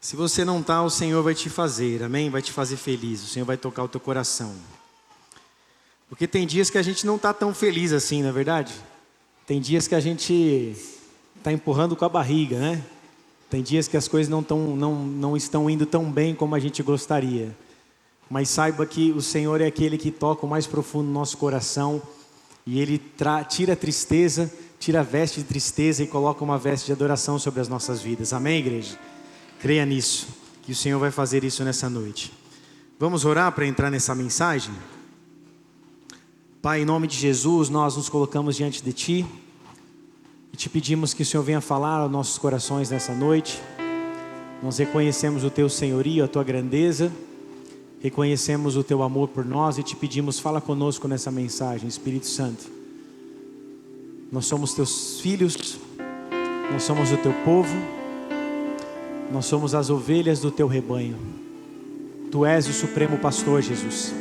Se você não está, o Senhor vai te fazer, amém? Vai te fazer feliz, o Senhor vai tocar o teu coração. Porque tem dias que a gente não está tão feliz assim, não é verdade? Tem dias que a gente está empurrando com a barriga, né? Tem dias que as coisas não estão indo tão bem como a gente gostaria. Mas saiba que o Senhor é aquele que toca o mais profundo no nosso coração. E Ele tira a tristeza, tira a veste de tristeza e coloca uma veste de adoração sobre as nossas vidas. Amém, igreja? Creia nisso, que o Senhor vai fazer isso nessa noite. Vamos orar para entrar nessa mensagem? Pai, em nome de Jesus, nós nos colocamos diante de Ti e Te pedimos que o Senhor venha falar aos nossos corações nessa noite. Nós reconhecemos o Teu senhorio, a Tua grandeza, reconhecemos o Teu amor por nós e Te pedimos, fala conosco nessa mensagem, Espírito Santo. Nós somos Teus filhos, nós somos o Teu povo, nós somos as ovelhas do Teu rebanho. Tu és o supremo pastor, Jesus.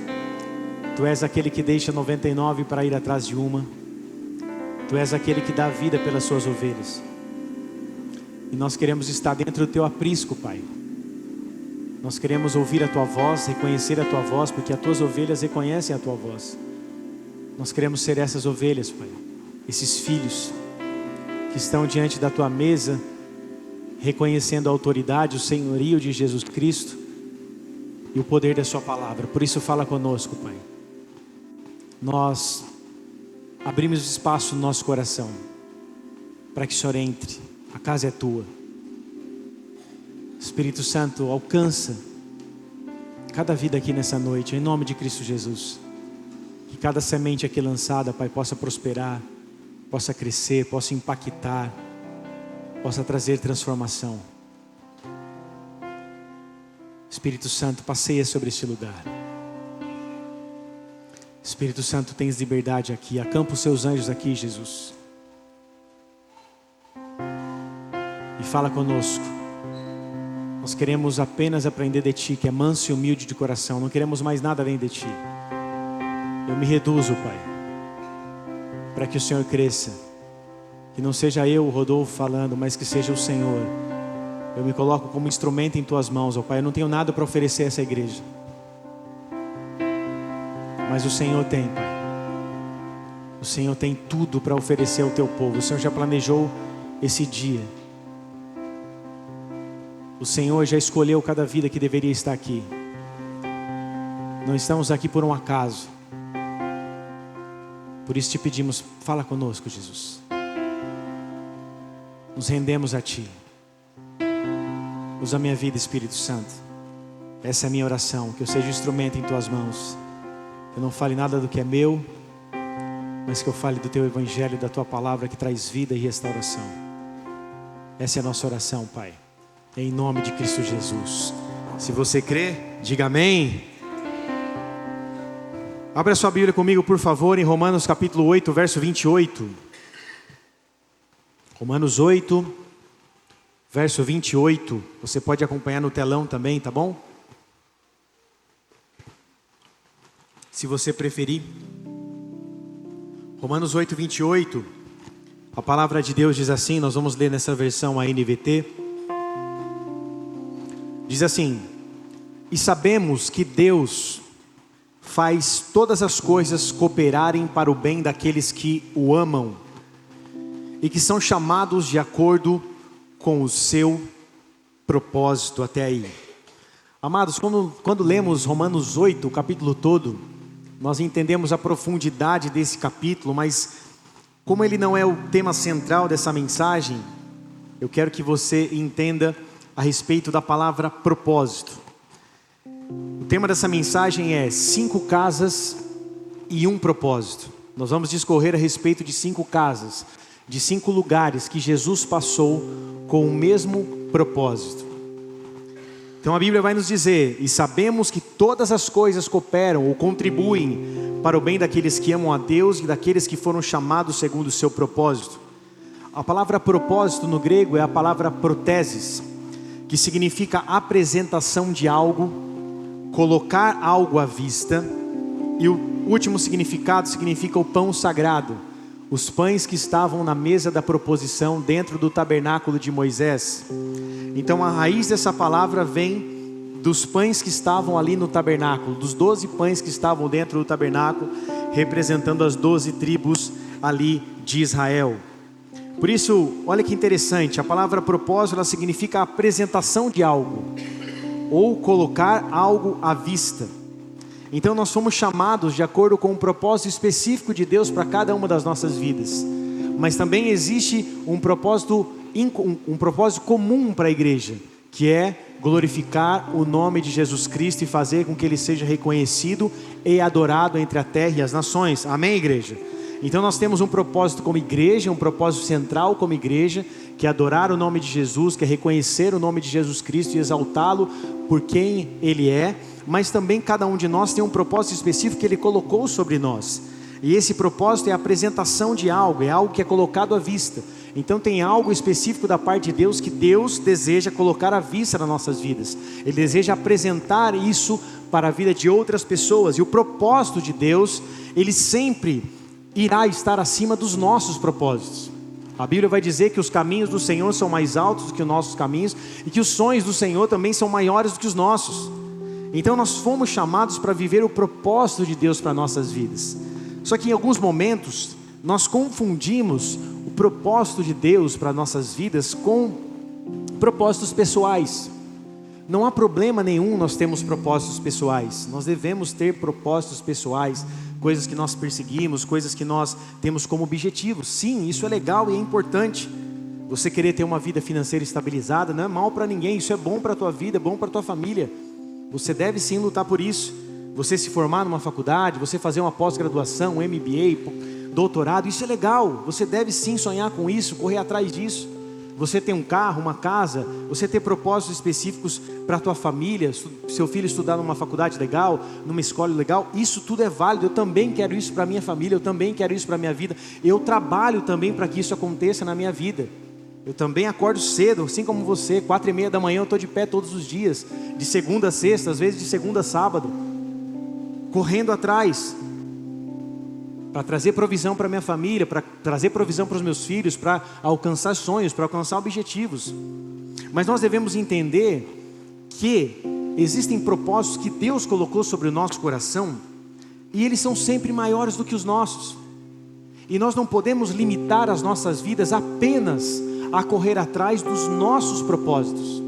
Tu és aquele que deixa 99 para ir atrás de uma. Tu és aquele que dá vida pelas suas ovelhas. E nós queremos estar dentro do Teu aprisco, Pai. Nós queremos ouvir a Tua voz, reconhecer a Tua voz, porque as Tuas ovelhas reconhecem a Tua voz. Nós queremos ser essas ovelhas, Pai. Esses filhos que estão diante da Tua mesa, reconhecendo a autoridade, o senhorio de Jesus Cristo e o poder da Sua palavra. Por isso fala conosco, Pai. Nós abrimos espaço no nosso coração para que o Senhor entre. A casa é Tua. Espírito Santo, alcança cada vida aqui nessa noite, em nome de Cristo Jesus. Que cada semente aqui lançada, Pai, possa prosperar, possa crescer, possa impactar, possa trazer transformação. Espírito Santo, passeia sobre este lugar. Espírito Santo, tens liberdade aqui. Acampa os Seus anjos aqui, Jesus. E fala conosco. Nós queremos apenas aprender de Ti, que é manso e humilde de coração. Não queremos mais nada além de Ti. Eu me reduzo, Pai, para que o Senhor cresça. Que não seja eu, o Rodolfo, falando, mas que seja o Senhor. Eu me coloco como instrumento em Tuas mãos, ó Pai. Eu não tenho nada para oferecer a essa igreja. Mas o Senhor tem, Pai. O Senhor tem tudo para oferecer ao Teu povo. O Senhor já planejou esse dia. O Senhor já escolheu cada vida que deveria estar aqui. Não estamos aqui por um acaso. Por isso Te pedimos, fala conosco, Jesus. Nos rendemos a Ti. Usa a minha vida, Espírito Santo. Essa é a minha oração, que eu seja instrumento em Tuas mãos. Que eu não fale nada do que é meu, mas que eu fale do Teu Evangelho, da Tua palavra que traz vida e restauração. Essa é a nossa oração, Pai. Em nome de Cristo Jesus. Se você crê, diga amém. Abra a sua Bíblia comigo, por favor, em Romanos capítulo 8, verso 28. Romanos 8, verso 28. Você pode acompanhar no telão também, tá bom? Se você preferir. Romanos 8, 28. A palavra de Deus diz assim, nós vamos ler nessa versão a NVT. Diz assim: e sabemos que Deus faz todas as coisas cooperarem para o bem daqueles que o amam e que são chamados de acordo com o seu propósito. Até aí. Amados, quando lemos Romanos 8, o capítulo todo, nós entendemos a profundidade desse capítulo, mas como ele não é o tema central dessa mensagem, eu quero que você entenda a respeito da palavra propósito. O tema dessa mensagem é 5 casas e um propósito. Nós vamos discorrer a respeito de 5 casas, de 5 lugares que Jesus passou com o mesmo propósito. Então a Bíblia vai nos dizer, e sabemos que todas as coisas cooperam ou contribuem para o bem daqueles que amam a Deus e daqueles que foram chamados segundo o seu propósito. A palavra propósito no grego é a palavra protesis, que significa apresentação de algo, colocar algo à vista, e o último significado significa o pão sagrado, os pães que estavam na mesa da proposição dentro do tabernáculo de Moisés. Então a raiz dessa palavra vem dos pães que estavam ali no tabernáculo, dos 12 pães que estavam dentro do tabernáculo, representando as 12 tribos ali de Israel. Por isso, olha que interessante, a palavra propósito, ela significa a apresentação de algo, ou colocar algo à vista. Então nós somos chamados de acordo com um propósito específico de Deus para cada uma das nossas vidas. Mas também existe um propósito comum para a igreja, que é glorificar o nome de Jesus Cristo e fazer com que Ele seja reconhecido e adorado entre a terra e as nações. Amém, igreja? Então nós temos um propósito como igreja, um propósito central como igreja, que é adorar o nome de Jesus, que é reconhecer o nome de Jesus Cristo e exaltá-lo por quem Ele é. Mas também cada um de nós tem um propósito específico que Ele colocou sobre nós. E esse propósito é a apresentação de algo, é algo que é colocado à vista. Então tem algo específico da parte de Deus que Deus deseja colocar à vista nas nossas vidas. Ele deseja apresentar isso para a vida de outras pessoas. E o propósito de Deus, Ele sempre irá estar acima dos nossos propósitos. A Bíblia vai dizer que os caminhos do Senhor são mais altos do que os nossos caminhos, e que os sonhos do Senhor também são maiores do que os nossos. Então nós fomos chamados para viver o propósito de Deus para nossas vidas. Só que em alguns momentos nós confundimos o propósito de Deus para nossas vidas com propósitos pessoais. Não há problema nenhum nós termos propósitos pessoais. Nós devemos ter propósitos pessoais, coisas que nós perseguimos, coisas que nós temos como objetivo. Sim, isso é legal e é importante. Você querer ter uma vida financeira estabilizada não é mal para ninguém. Isso é bom para a tua vida, é bom para a tua família. Você deve sim lutar por isso. Você se formar numa faculdade, você fazer uma pós-graduação, um MBA, doutorado, isso é legal. Você deve sim sonhar com isso, correr atrás disso. Você ter um carro, uma casa, você ter propósitos específicos para a tua família, seu filho estudar numa faculdade legal, numa escola legal, isso tudo é válido. Eu também quero isso para a minha família, eu também quero isso para a minha vida. Eu trabalho também para que isso aconteça na minha vida. Eu também acordo cedo, assim como você, 4:30 da manhã eu estou de pé todos os dias, de segunda a sexta, às vezes de segunda a sábado, correndo atrás, para trazer provisão para minha família, para trazer provisão para os meus filhos, para alcançar sonhos, para alcançar objetivos. Mas nós devemos entender que existem propósitos que Deus colocou sobre o nosso coração, e eles são sempre maiores do que os nossos. E nós não podemos limitar as nossas vidas apenas a correr atrás dos nossos propósitos.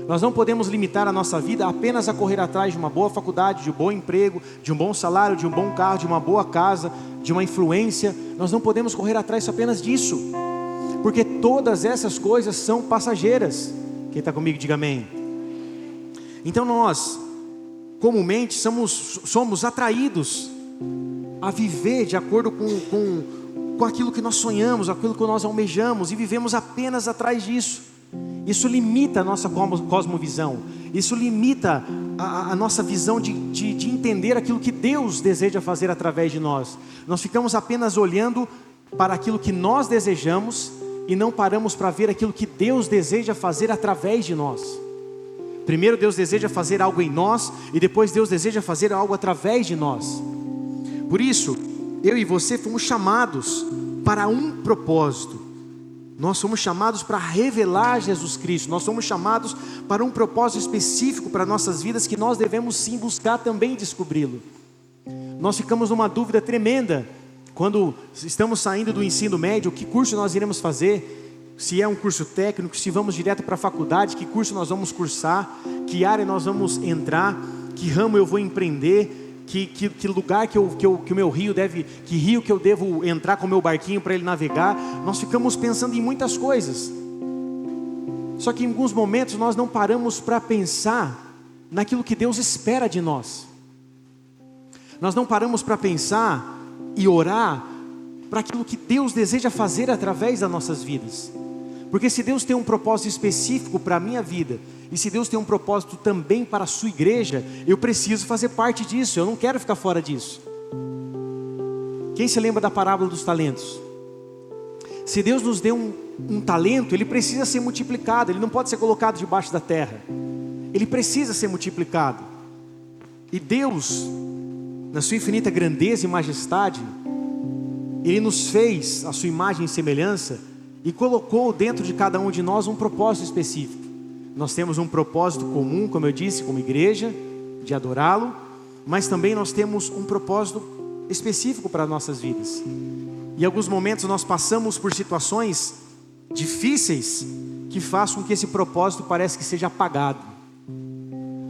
Nós não podemos limitar a nossa vida apenas a correr atrás de uma boa faculdade, de um bom emprego, de um bom salário, de um bom carro, de uma boa casa, de uma influência. Nós não podemos correr atrás apenas disso, porque todas essas coisas são passageiras. Quem está comigo, diga amém. Então nós, comumente, somos atraídos a viver de acordo com aquilo que nós sonhamos, aquilo que nós almejamos, e vivemos apenas atrás disso. Isso limita a nossa cosmovisão, isso limita a nossa visão de entender aquilo que Deus deseja fazer através de nós. Nós ficamos apenas olhando para aquilo que nós desejamos e não paramos para ver aquilo que Deus deseja fazer através de nós. Primeiro Deus deseja fazer algo em nós, e depois Deus deseja fazer algo através de nós. Por isso, eu e você fomos chamados para um propósito. Nós somos chamados para revelar Jesus Cristo. Nós somos chamados para um propósito específico para nossas vidas, que nós devemos sim buscar também descobri-lo. Nós ficamos numa dúvida tremenda quando estamos saindo do ensino médio: que curso nós iremos fazer? Se é um curso técnico, se vamos direto para a faculdade, que curso nós vamos cursar, que área nós vamos entrar, que ramo eu vou empreender, que lugar que o meu rio deve, que rio que eu devo entrar com o meu barquinho para ele navegar. Nós ficamos pensando em muitas coisas. Só que em alguns momentos nós não paramos para pensar naquilo que Deus espera de nós. Nós não paramos para pensar e orar para aquilo que Deus deseja fazer através das nossas vidas. Porque se Deus tem um propósito específico para a minha vida, e se Deus tem um propósito também para a sua igreja, eu preciso fazer parte disso, eu não quero ficar fora disso. Quem se lembra da parábola dos talentos? Se Deus nos deu um talento, ele precisa ser multiplicado, ele não pode ser colocado debaixo da terra, ele precisa ser multiplicado. E Deus, na sua infinita grandeza e majestade, Ele nos fez a sua imagem e semelhança e colocou dentro de cada um de nós um propósito específico. Nós temos um propósito comum, como eu disse, como igreja, de adorá-lo, mas também nós temos um propósito específico para as nossas vidas. Em alguns momentos nós passamos por situações difíceis que façam com que esse propósito pareça que seja apagado.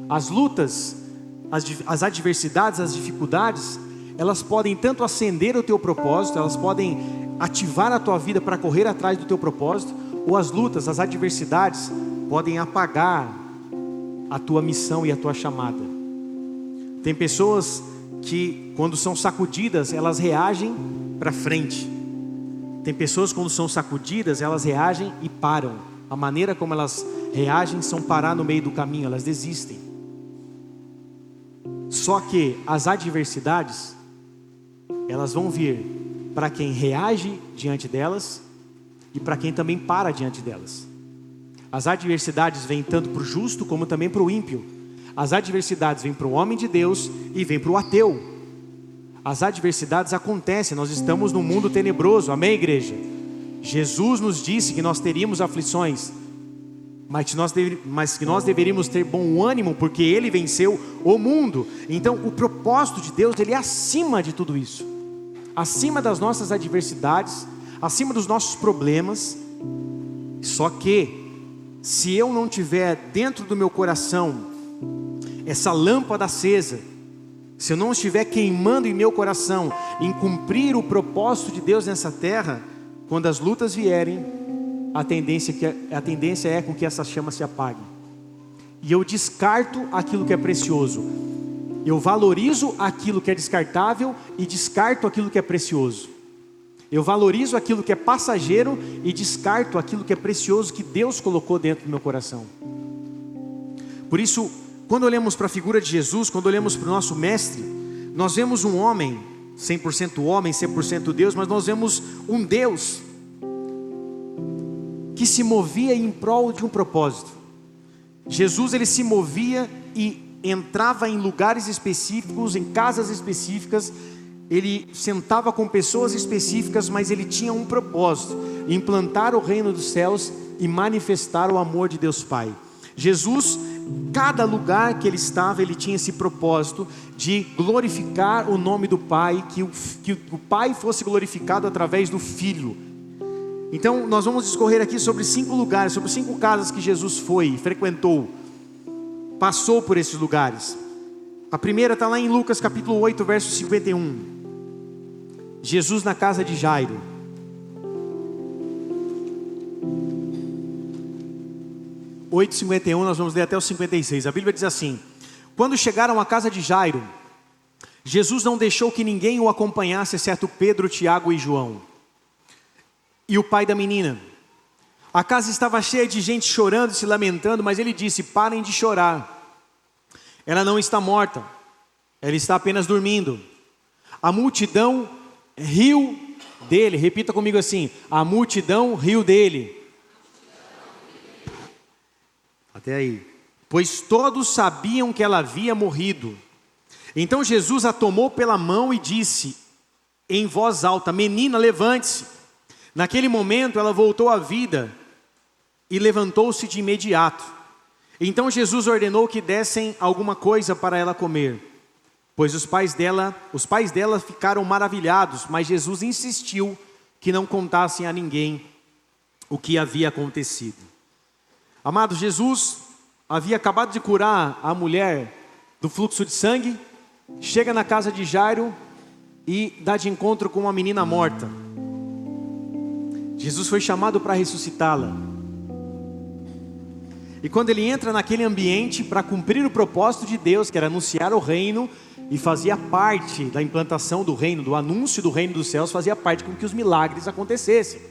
As lutas, as adversidades, as dificuldades, elas podem tanto acender o teu propósito, elas podem ativar a tua vida para correr atrás do teu propósito, ou as lutas, as adversidades podem apagar a tua missão e a tua chamada. Tem pessoas que quando são sacudidas, elas reagem para frente. Tem pessoas quando são sacudidas, elas reagem e param. A maneira como elas reagem são parar no meio do caminho, elas desistem. Só que as adversidades, elas vão vir para quem reage diante delas e para quem também para diante delas. As adversidades vêm tanto para o justo como também para o ímpio. As adversidades vêm para o homem de Deus e vêm para o ateu. As adversidades acontecem, nós estamos num mundo tenebroso, amém, igreja? Jesus nos disse que nós teríamos aflições, mas que nós deveríamos ter bom ânimo, porque Ele venceu o mundo. Então o propósito de Deus, Ele é acima de tudo isso, acima das nossas adversidades, acima dos nossos problemas. Só que se eu não tiver dentro do meu coração essa lâmpada acesa, se eu não estiver queimando em meu coração em cumprir o propósito de Deus nessa terra, quando as lutas vierem, a tendência é com que essa chama se apague. E eu descarto aquilo que é precioso. Eu valorizo aquilo que é descartável e descarto aquilo que é precioso. Eu valorizo aquilo que é passageiro e descarto aquilo que é precioso que Deus colocou dentro do meu coração. Por isso, quando olhamos para a figura de Jesus, quando olhamos para o nosso mestre, nós vemos um homem, 100% homem, 100% Deus, mas nós vemos um Deus que se movia em prol de um propósito. Jesus, ele se movia e entrava em lugares específicos, em casas específicas, ele sentava com pessoas específicas, mas ele tinha um propósito: implantar o reino dos céus e manifestar o amor de Deus Pai. Jesus, cada lugar que ele estava, ele tinha esse propósito de glorificar o nome do Pai, que o Pai fosse glorificado através do Filho. Então nós vamos discorrer aqui sobre 5 lugares, sobre 5 casas que Jesus foi, frequentou, passou por esses lugares. A primeira está lá em Lucas capítulo 8, verso 51. Jesus na casa de Jairo. (8:51), nós vamos ler até o 56. A Bíblia diz assim: quando chegaram à casa de Jairo, Jesus não deixou que ninguém o acompanhasse, exceto Pedro, Tiago e João, e o pai da menina. A casa estava cheia de gente chorando e se lamentando, mas ele disse: parem de chorar, ela não está morta, ela está apenas dormindo. A multidão riu dele. Repita comigo assim: a multidão riu dele. Até aí. Pois todos sabiam que ela havia morrido. Então Jesus a tomou pela mão e disse em voz alta: menina, levante-se. Naquele momento ela voltou à vida e levantou-se de imediato. Então Jesus ordenou que dessem alguma coisa para ela comer, pois os pais dela ficaram maravilhados, mas Jesus insistiu que não contassem a ninguém o que havia acontecido. Amados, Jesus havia acabado de curar a mulher do fluxo de sangue, chega na casa de Jairo e dá de encontro com uma menina morta. Jesus foi chamado para ressuscitá-la. E quando ele entra naquele ambiente para cumprir o propósito de Deus, que era anunciar o reino, e fazia parte da implantação do reino, do anúncio do reino dos céus, fazia parte com que os milagres acontecessem,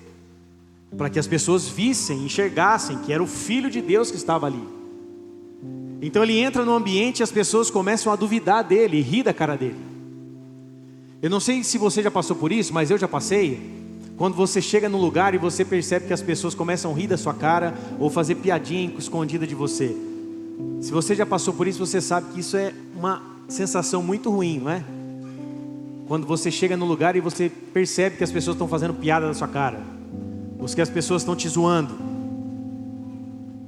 para que as pessoas vissem, enxergassem que era o Filho de Deus que estava ali. Então ele entra no ambiente e as pessoas começam a duvidar dele e rir da cara dele. Eu não sei se você já passou por isso, mas eu já passei. Quando você chega num lugar e você percebe que as pessoas começam a rir da sua cara ou fazer piadinha escondida de você. Se você já passou por isso, você sabe que isso é uma sensação muito ruim, não é? Quando você chega no lugar e você percebe que as pessoas estão fazendo piada na sua cara, ou que as pessoas estão te zoando,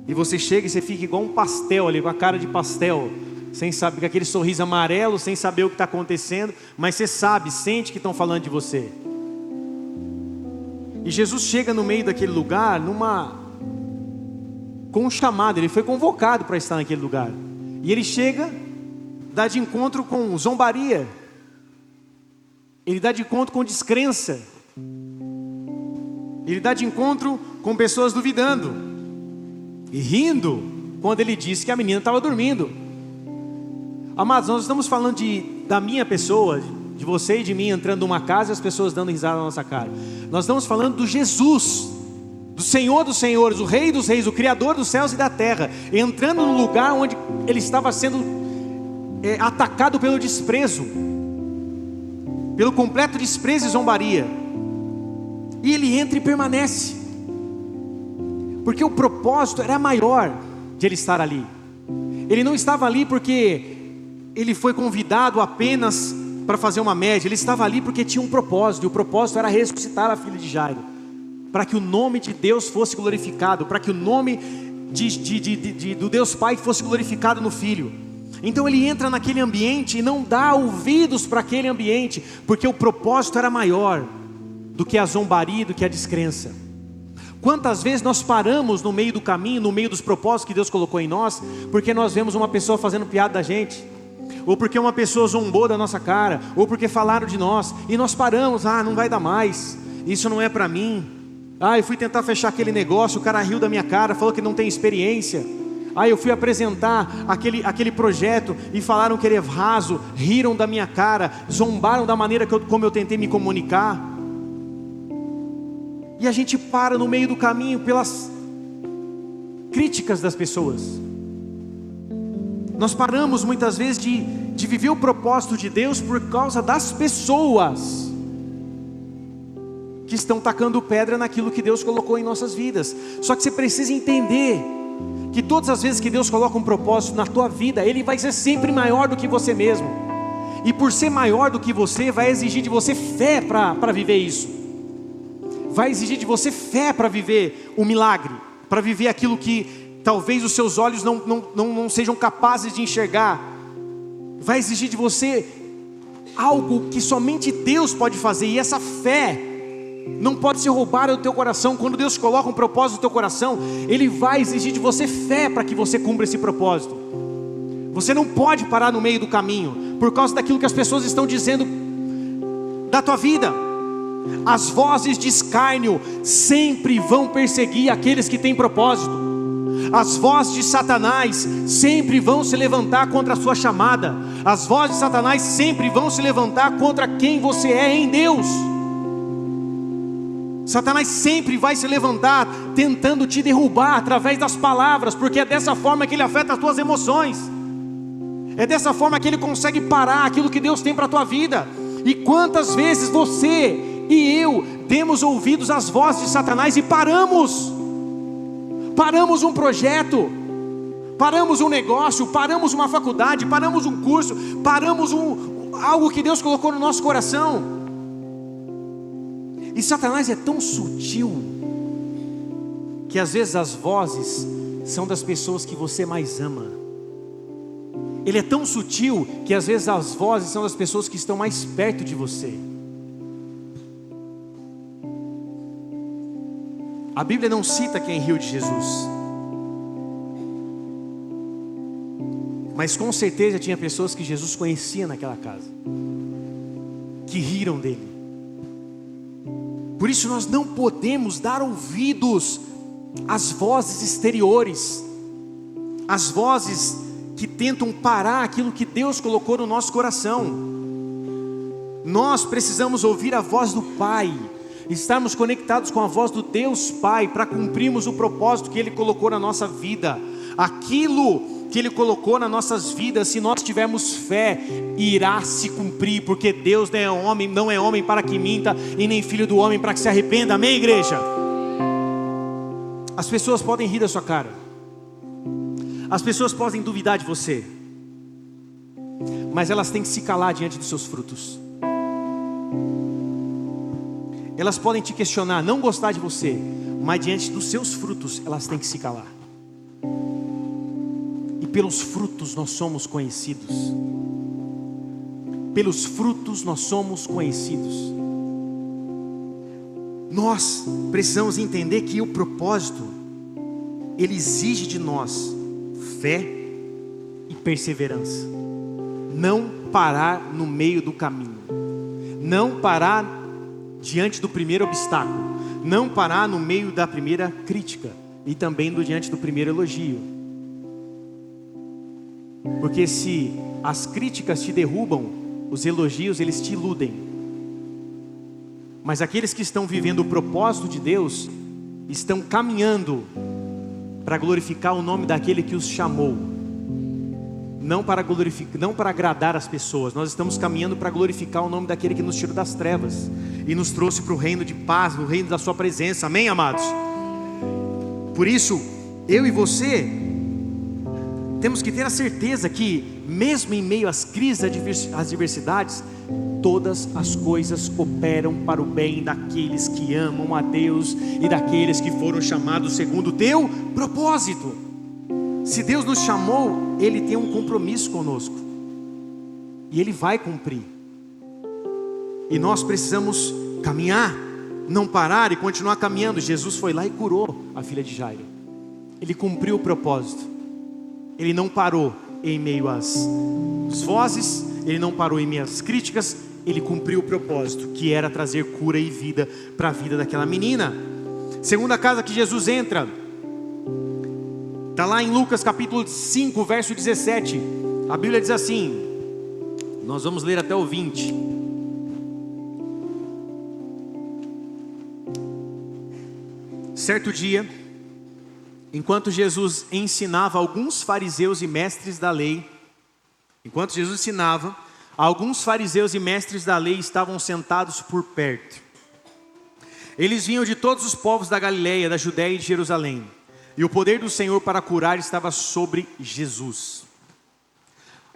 e você chega e você fica igual um pastel ali, com a cara de pastel, sem saber, com aquele sorriso amarelo, sem saber o que está acontecendo, mas você sabe, sente que estão falando de você. E Jesus chega no meio daquele lugar com um chamado, ele foi convocado para estar naquele lugar. E ele chega, dá de encontro com zombaria, ele dá de encontro com descrença, ele dá de encontro com pessoas duvidando e rindo quando ele disse que a menina estava dormindo. Amados, nós estamos falando da minha pessoa, de você e de mim entrando numa casa e as pessoas dando risada na nossa cara. Nós estamos falando do Jesus, do Senhor dos Senhores, o Rei dos Reis, o Criador dos céus e da terra, entrando no lugar onde ele estava sendo atacado pelo desprezo, pelo completo desprezo e zombaria. E ele entra e permanece, porque o propósito era maior de ele estar ali. Ele não estava ali porque ele foi convidado apenas para fazer uma média. Ele estava ali porque tinha um propósito, e o propósito era ressuscitar a filha de Jairo, para que o nome de Deus fosse glorificado, para que o nome do Deus Pai fosse glorificado no Filho. Então ele entra naquele ambiente e não dá ouvidos para aquele ambiente, porque o propósito era maior do que a zombaria, do que a descrença. Quantas vezes nós paramos no meio do caminho, no meio dos propósitos que Deus colocou em nós, porque nós vemos uma pessoa fazendo piada da gente, ou porque uma pessoa zombou da nossa cara, ou porque falaram de nós, e nós paramos, não vai dar mais, isso não é para mim. Eu fui tentar fechar aquele negócio, o cara riu da minha cara, falou que não tem experiência. Eu fui apresentar aquele projeto e falaram que ele é raso, riram da minha cara, zombaram da maneira como eu tentei me comunicar. E a gente para no meio do caminho pelas críticas das pessoas. Nós paramos muitas vezes de viver o propósito de Deus por causa das pessoas que estão tacando pedra naquilo que Deus colocou em nossas vidas. Só que você precisa entender que todas as vezes que Deus coloca um propósito na tua vida, ele vai ser sempre maior do que você mesmo. E por ser maior do que você, vai exigir de você fé para viver isso. Vai exigir de você fé para viver o milagre, para viver aquilo que talvez os seus olhos não sejam capazes de enxergar. Vai exigir de você algo que somente Deus pode fazer, e essa fé não pode ser roubada do teu coração. Quando Deus coloca um propósito no teu coração, Ele vai exigir de você fé para que você cumpra esse propósito. Você não pode parar no meio do caminho, por causa daquilo que as pessoas estão dizendo da tua vida. As vozes de escárnio sempre vão perseguir aqueles que têm propósito. As vozes de Satanás sempre vão se levantar contra a sua chamada. As vozes de Satanás sempre vão se levantar contra quem você é em Deus. Satanás sempre vai se levantar tentando te derrubar através das palavras, porque é dessa forma que ele afeta as tuas emoções. É dessa forma que ele consegue parar aquilo que Deus tem para a tua vida. E quantas vezes você e eu demos ouvidos às vozes de Satanás e paramos um projeto, paramos um negócio, paramos uma faculdade, paramos um curso, paramos algo que Deus colocou no nosso coração. E Satanás é tão sutil que às vezes as vozes são das pessoas que você mais ama. Ele é tão sutil que às vezes as vozes são das pessoas que estão mais perto de você. A Bíblia não cita quem riu de Jesus, mas com certeza tinha pessoas que Jesus conhecia naquela casa, que riram dele. Por isso nós não podemos dar ouvidos às vozes exteriores, às vozes que tentam parar aquilo que Deus colocou no nosso coração. Nós precisamos ouvir a voz do Pai, estarmos conectados com a voz do Deus Pai, para cumprirmos o propósito que Ele colocou na nossa vida. Aquilo que Ele colocou nas nossas vidas, se nós tivermos fé, irá se cumprir, porque Deus não é homem para que minta, e nem filho do homem para que se arrependa. Amém, igreja? As pessoas podem rir da sua cara, as pessoas podem duvidar de você, mas elas têm que se calar diante dos seus frutos. elas podem te questionar, não gostar de você, mas diante dos seus frutos, elas têm que se calar. E pelos frutos nós somos conhecidos. Pelos frutos nós somos conhecidos. Nós precisamos entender que o propósito, ele exige de nós fé e perseverança. Não parar no meio do caminho. Não parar diante do primeiro obstáculo. Não parar no meio da primeira crítica. E também diante do primeiro elogio. Porque se as críticas te derrubam, os elogios eles te iludem. Mas aqueles que estão vivendo o propósito de Deus, estão caminhando para glorificar o nome daquele que os chamou. Não para agradar as pessoas. Nós estamos caminhando para glorificar o nome daquele que nos tirou das trevas e nos trouxe para o reino de paz, no reino da sua presença. Amém, amados? Por isso, eu e você temos que ter a certeza que mesmo em meio às crises, às adversidades, todas as coisas cooperam para o bem daqueles que amam a Deus e daqueles que foram chamados segundo o teu propósito. Se Deus nos chamou, Ele tem um compromisso conosco. E Ele vai cumprir. E nós precisamos caminhar, não parar e continuar caminhando. Jesus foi lá e curou a filha de Jairo. Ele cumpriu o propósito. Ele não parou em meio às vozes, Ele não parou em meio às críticas. Ele cumpriu o propósito, que era trazer cura e vida para a vida daquela menina. Segunda casa que Jesus entra, está lá em Lucas capítulo 5, verso 17. A Bíblia diz assim, nós vamos ler até o 20. Certo dia, enquanto Jesus ensinava alguns fariseus e mestres da lei, alguns fariseus e mestres da lei estavam sentados por perto. Eles vinham de todos os povos da Galileia, da Judéia e de Jerusalém. E o poder do Senhor para curar estava sobre Jesus.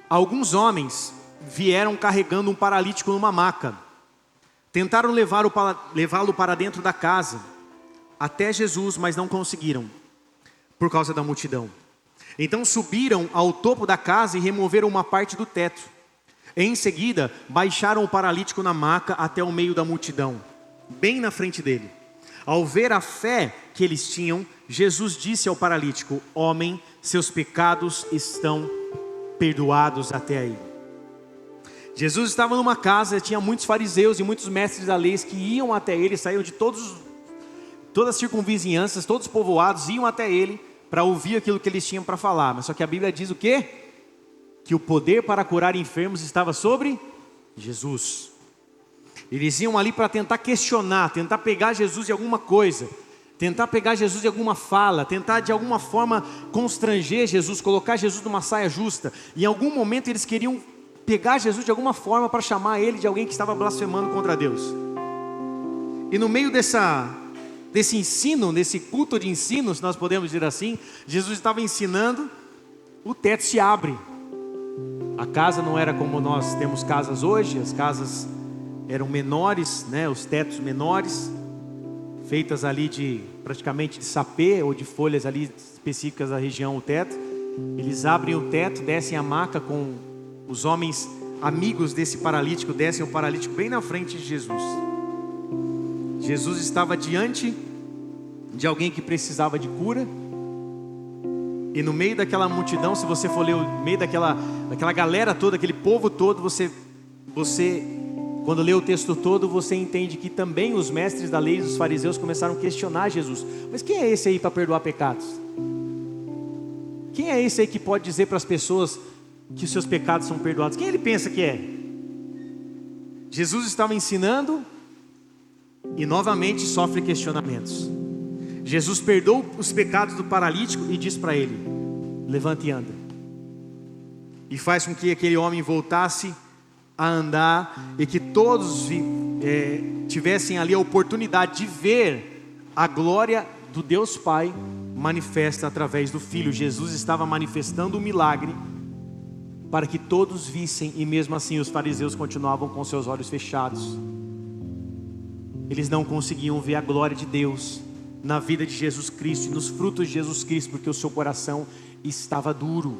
Alguns homens vieram carregando um paralítico numa maca. Tentaram levá-lo para dentro da casa, até Jesus, mas não conseguiram, por causa da multidão. Então subiram ao topo da casa e removeram uma parte do teto. Em seguida, baixaram o paralítico na maca até o meio da multidão, bem na frente dele. Ao ver a fé que eles tinham, Jesus disse ao paralítico: homem, seus pecados estão perdoados até aí. Jesus estava numa casa, tinha muitos fariseus e muitos mestres da lei que iam até ele, saíam de todas as circunvizinhanças, todos os povoados, iam até ele para ouvir aquilo que eles tinham para falar. Mas só que a Bíblia diz o quê? Que o poder para curar enfermos estava sobre Jesus. Eles iam ali para tentar questionar, tentar pegar Jesus de alguma coisa, tentar pegar Jesus de alguma fala, tentar de alguma forma constranger Jesus, colocar Jesus numa saia justa. Em algum momento eles queriam pegar Jesus de alguma forma para chamar ele de alguém que estava blasfemando contra Deus. E no meio desse ensino, desse culto de ensino, se nós podemos dizer assim, Jesus estava ensinando, o teto se abre. A casa não era como nós temos casas hoje, as casas eram menores, né, os tetos menores, feitas ali praticamente de sapê ou de folhas ali específicas da região, o teto. Eles abrem o teto, descem a maca com os homens amigos desse paralítico, descem o paralítico bem na frente de Jesus. Jesus estava diante de alguém que precisava de cura. E no meio daquela multidão, se você for ler o meio daquela galera toda, aquele povo todo, você quando lê o texto todo, você entende que também os mestres da lei, os fariseus, começaram a questionar Jesus. Mas quem é esse aí para perdoar pecados? Quem é esse aí que pode dizer para as pessoas que os seus pecados são perdoados? Quem ele pensa que é? Jesus estava ensinando e novamente sofre questionamentos. Jesus perdoa os pecados do paralítico e diz para ele: levanta e anda. E faz com que aquele homem voltasse a andar e que todos tivessem ali a oportunidade de ver a glória do Deus Pai manifesta através do Filho. Jesus estava manifestando o milagre para que todos vissem, e mesmo assim os fariseus continuavam com seus olhos fechados. eles não conseguiam ver a glória de Deus na vida de Jesus Cristo e nos frutos de Jesus Cristo, porque o seu coração estava duro.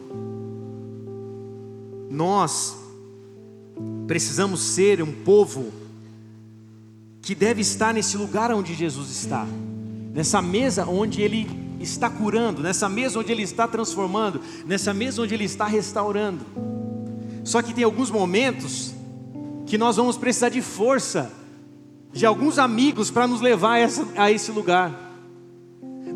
Nós precisamos ser um povo que deve estar nesse lugar onde Jesus está, nessa mesa onde Ele está curando, nessa mesa onde Ele está transformando, nessa mesa onde Ele está restaurando. Só que tem alguns momentos que nós vamos precisar de força, de alguns amigos para nos levar a esse lugar.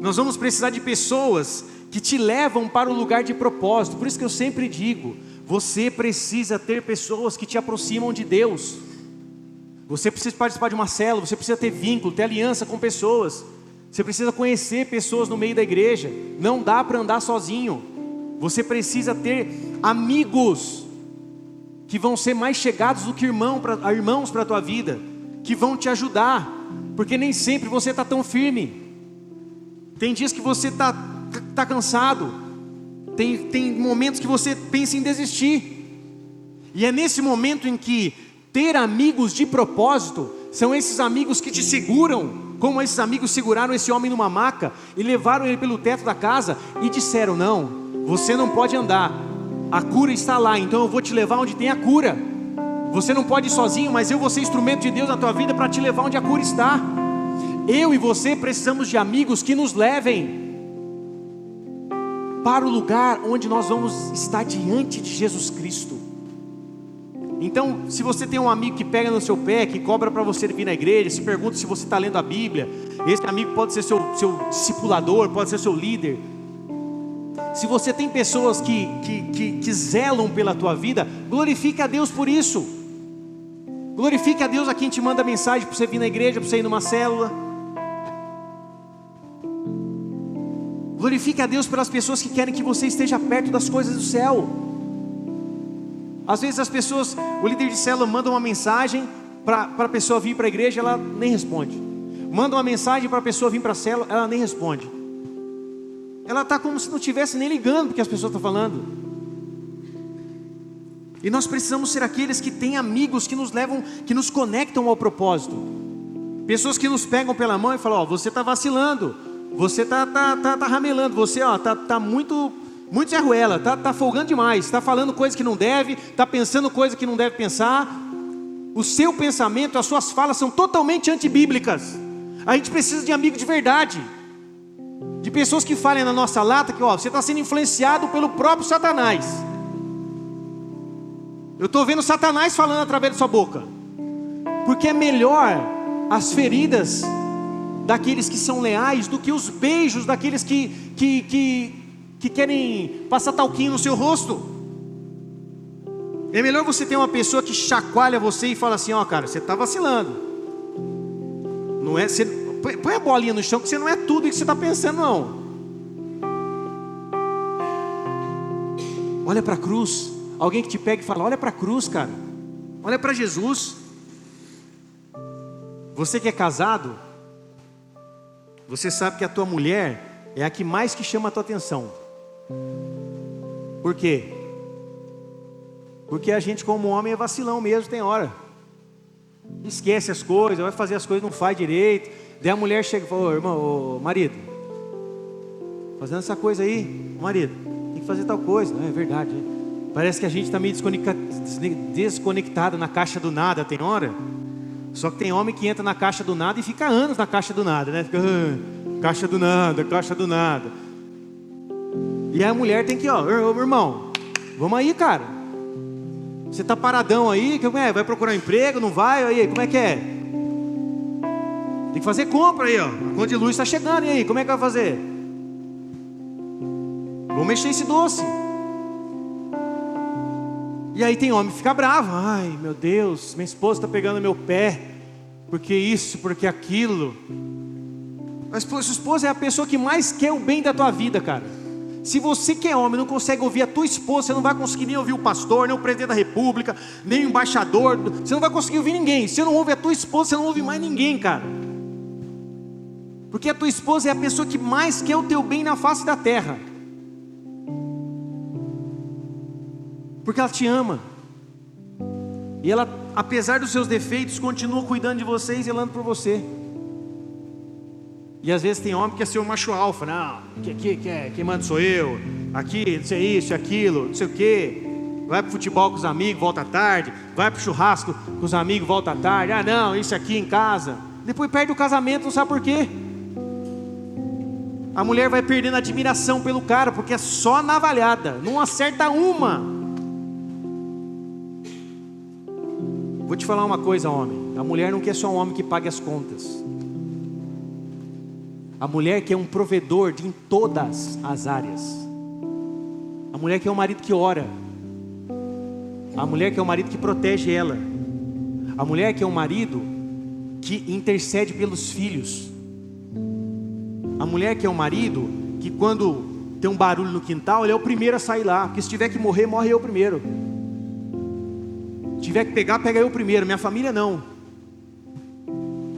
Nós vamos precisar de pessoas que te levam para o lugar de propósito. Por isso que eu sempre digo, você precisa ter pessoas que te aproximam de Deus. Você precisa participar de uma célula, você precisa ter vínculo, ter aliança com pessoas. Você precisa conhecer pessoas no meio da igreja. Não dá para andar sozinho. Você precisa ter amigos que vão ser mais chegados do que irmãos para a tua vida, que vão te ajudar, porque nem sempre você está tão firme. Tem dias que você está cansado, tem momentos que você pensa em desistir, e é nesse momento em que ter amigos de propósito, são esses amigos que te seguram, como esses amigos seguraram esse homem numa maca, e levaram ele pelo teto da casa, e disseram: não, você não pode andar, a cura está lá, então eu vou te levar onde tem a cura. Você não pode ir sozinho, mas eu vou ser instrumento de Deus na tua vida para te levar onde a cura está. Eu e você precisamos de amigos que nos levem para o lugar onde nós vamos estar diante de Jesus Cristo. Então, se você tem um amigo que pega no seu pé, que cobra para você vir na igreja, se pergunta se você está lendo a Bíblia, esse amigo pode ser seu discipulador, pode ser seu líder. Se você tem pessoas que zelam pela tua vida, glorifique a Deus por isso. Glorifique a Deus a quem te manda mensagem para você vir na igreja, para você ir numa célula. Glorifique a Deus pelas pessoas que querem que você esteja perto das coisas do céu. Às vezes as pessoas, o líder de célula manda uma mensagem para a pessoa vir para a igreja, ela nem responde. Manda uma mensagem para a pessoa vir para a célula, ela nem responde. Ela está como se não estivesse nem ligando porque as pessoas estão falando. E nós precisamos ser aqueles que têm amigos que nos levam, que nos conectam ao propósito. Pessoas que nos pegam pela mão e falam: ó, você está vacilando, você está ramelando, você está muito Zé Ruela, está folgando demais, está falando coisa que não deve, está pensando coisa que não deve pensar. O seu pensamento, as suas falas são totalmente antibíblicas. A gente precisa de amigo de verdade, de pessoas que falem na nossa lata que você está sendo influenciado pelo próprio Satanás. Eu estou vendo Satanás falando através da sua boca, porque é melhor as feridas daqueles que são leais do que os beijos daqueles que querem passar talquinho no seu rosto. É melhor você ter uma pessoa que chacoalha você e fala assim: ó, cara, você está vacilando. Não é, você, põe a bolinha no chão que você não é tudo o que você está pensando, não. Olha para a cruz. Alguém que te pega e fala: olha para a cruz, cara, olha para Jesus. Você que é casado, você sabe que a tua mulher é a que mais que chama a tua atenção. Por quê? Porque a gente como homem é vacilão mesmo, tem hora. Esquece as coisas, vai fazer as coisas, não faz direito. Daí a mulher chega e fala: ô irmão, ô marido, fazendo essa coisa aí, marido, tem que fazer tal coisa. Não é verdade, né? Parece que a gente está meio desconectado na caixa do nada, tem hora. Só que tem homem que entra na caixa do nada e fica anos na caixa do nada, né? Fica, caixa do nada, caixa do nada. E aí a mulher tem que, ô irmão, vamos aí, cara. Você tá paradão aí, vai procurar um emprego, não vai? Aí, como é que é? Tem que fazer compra aí, ó. A conta de luz está chegando, e aí, como é que vai fazer? Vamos mexer esse doce. E aí tem homem que fica bravo: ai meu Deus, minha esposa está pegando meu pé, porque isso, porque aquilo. Mas sua esposa é a pessoa que mais quer o bem da tua vida, cara. Se você que é homem não consegue ouvir a tua esposa, você não vai conseguir nem ouvir o pastor, nem o presidente da república, nem o embaixador. Você não vai conseguir ouvir ninguém. Se você não ouve a tua esposa, você não ouve mais ninguém, cara. Porque a tua esposa é a pessoa que mais quer o teu bem na face da terra. Porque ela te ama. E ela, apesar dos seus defeitos, continua cuidando de você e zelando por você. E às vezes tem homem que quer ser um macho alfa. Não, quem manda sou eu. Aqui, não sei isso, aquilo, não sei o quê. Vai pro futebol com os amigos, volta à tarde. Vai pro churrasco com os amigos, volta à tarde. Ah não, isso aqui em casa. Depois perde o casamento, não sabe por quê. A mulher vai perdendo admiração pelo cara, porque é só navalhada, não acerta uma. Vou te falar uma coisa, homem. A mulher não quer só um homem que pague as contas. A mulher quer um provedor em todas as áreas. A mulher quer um marido que ora. A mulher quer um marido que protege ela. A mulher quer um marido que intercede pelos filhos. A mulher quer um marido que quando tem um barulho no quintal, ele é o primeiro a sair lá. Porque se tiver que morrer, morre eu primeiro. Se tiver que pegar, pega eu primeiro. Minha família não.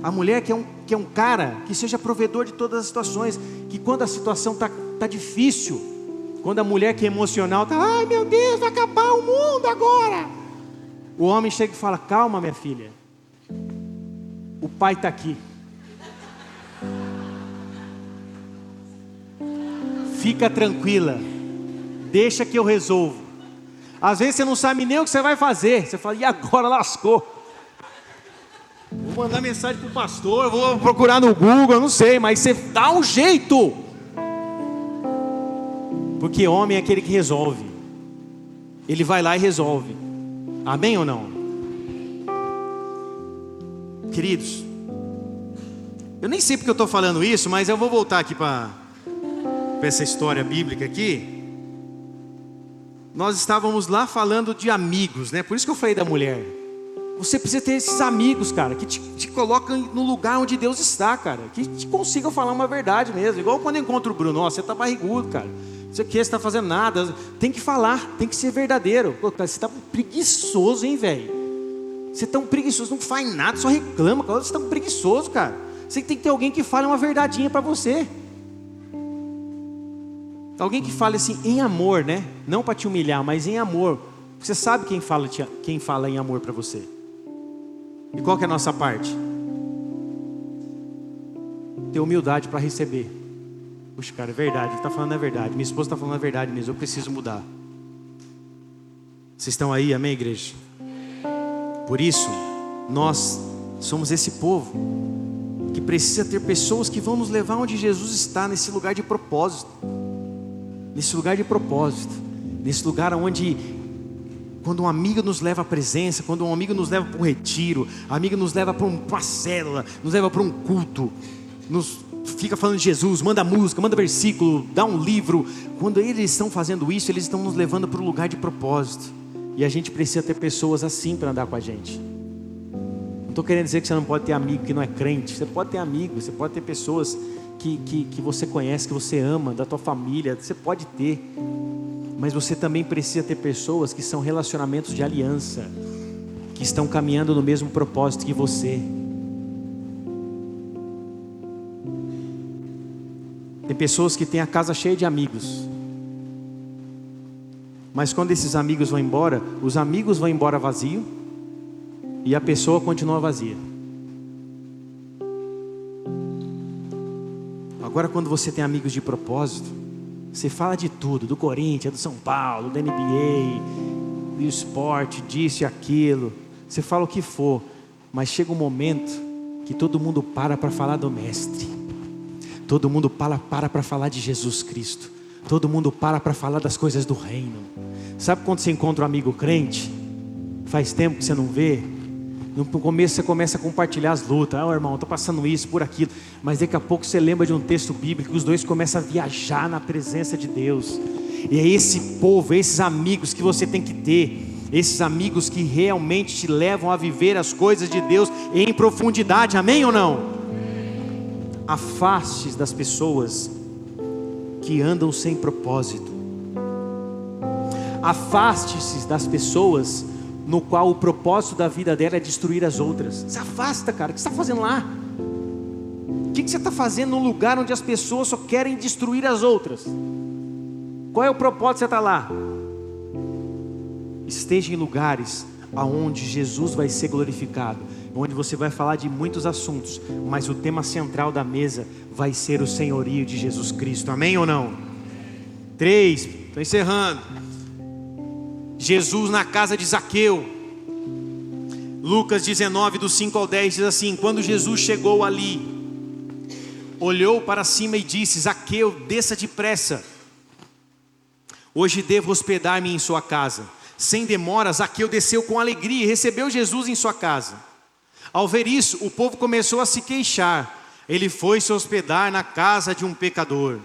A mulher quer um cara que seja provedor de todas as situações. Que quando a situação tá difícil, quando a mulher que é emocional está, ai meu Deus, vai acabar o mundo agora. O homem chega e fala, calma minha filha. O pai está aqui. Fica tranquila. Deixa que eu resolvo. Às vezes você não sabe nem o que você vai fazer. Você fala, e agora lascou. Vou mandar mensagem para o pastor, vou procurar no Google, eu não sei. Mas você dá um jeito. Porque homem é aquele que resolve. Ele vai lá e resolve. Amém ou não? Queridos, eu nem sei porque eu estou falando isso, mas eu vou voltar aqui para essa história bíblica aqui. Nós estávamos lá falando de amigos, né? Por isso que eu falei da mulher. Você precisa ter esses amigos, cara, que te colocam no lugar onde Deus está, cara. Que te consigam falar uma verdade mesmo. Igual quando eu encontro o Bruno, ó, você está barrigudo, cara. Você está fazendo nada. Tem que falar, tem que ser verdadeiro. Pô, cara, você está preguiçoso, hein, velho? Você é tão preguiçoso, não faz nada, só reclama. Cara. Você está preguiçoso, cara. Você tem que ter alguém que fale uma verdadinha para você. Alguém que fale assim, em amor, né? Não para te humilhar, mas em amor. Você sabe quem fala em amor para você. E qual que é a nossa parte? Ter humildade para receber. Puxa, cara, é verdade, ele está falando a verdade. Minha esposa está falando a verdade mesmo, eu preciso mudar. Vocês estão aí, amém, igreja? Por isso, nós somos esse povo que precisa ter pessoas que vão nos levar onde Jesus está, nesse lugar de propósito. Nesse lugar de propósito. Nesse lugar onde, quando um amigo nos leva à presença, quando um amigo nos leva para um retiro, um amigo nos leva para uma célula, nos leva para um culto, fica falando de Jesus, manda música, manda versículo, dá um livro. Quando eles estão fazendo isso, eles estão nos levando para um lugar de propósito. E a gente precisa ter pessoas assim para andar com a gente. Não estou querendo dizer que você não pode ter amigo que não é crente. Você pode ter amigos, você pode ter pessoas que você conhece, que você ama, da tua família. Você pode ter. Mas você também precisa ter pessoas que são relacionamentos de aliança, que estão caminhando no mesmo propósito que você. Tem pessoas que têm a casa cheia de amigos, mas quando esses amigos vão embora, os amigos vão embora vazio e a pessoa continua vazia. Agora, quando você tem amigos de propósito, você fala de tudo, do Corinthians, do São Paulo, da NBA, do esporte, disso e aquilo. Você fala o que for, mas chega um momento que todo mundo para falar do Mestre. Todo mundo para falar de Jesus Cristo. Todo mundo para falar das coisas do reino. Sabe quando você encontra um amigo crente? Faz tempo que você não vê. No começo você começa a compartilhar as lutas. Ah, irmão, estou passando isso, por aquilo. Mas daqui a pouco você lembra de um texto bíblico. Os dois começam a viajar na presença de Deus. E é esse povo, esses amigos que você tem que ter. Esses amigos que realmente te levam a viver as coisas de Deus em profundidade. Amém ou não? Afaste das pessoas que andam sem propósito. Afaste-se das pessoas no qual o propósito da vida dela é destruir as outras. Se afasta, cara. O que você está fazendo lá? O que você está fazendo num lugar onde as pessoas só querem destruir as outras? Qual é o propósito de você estar lá? Esteja em lugares aonde Jesus vai ser glorificado, onde você vai falar de muitos assuntos, mas o tema central da mesa vai ser o senhorio de Jesus Cristo. Amém ou não? 3, estou encerrando. Jesus na casa de Zaqueu. Lucas 19, do 5 ao 10 diz assim: quando Jesus chegou ali, olhou para cima e disse: Zaqueu, desça depressa, hoje devo hospedar-me em sua casa. Sem demora, Zaqueu desceu com alegria e recebeu Jesus em sua casa. Ao ver isso, o povo começou a se queixar. Ele foi se hospedar na casa de um pecador.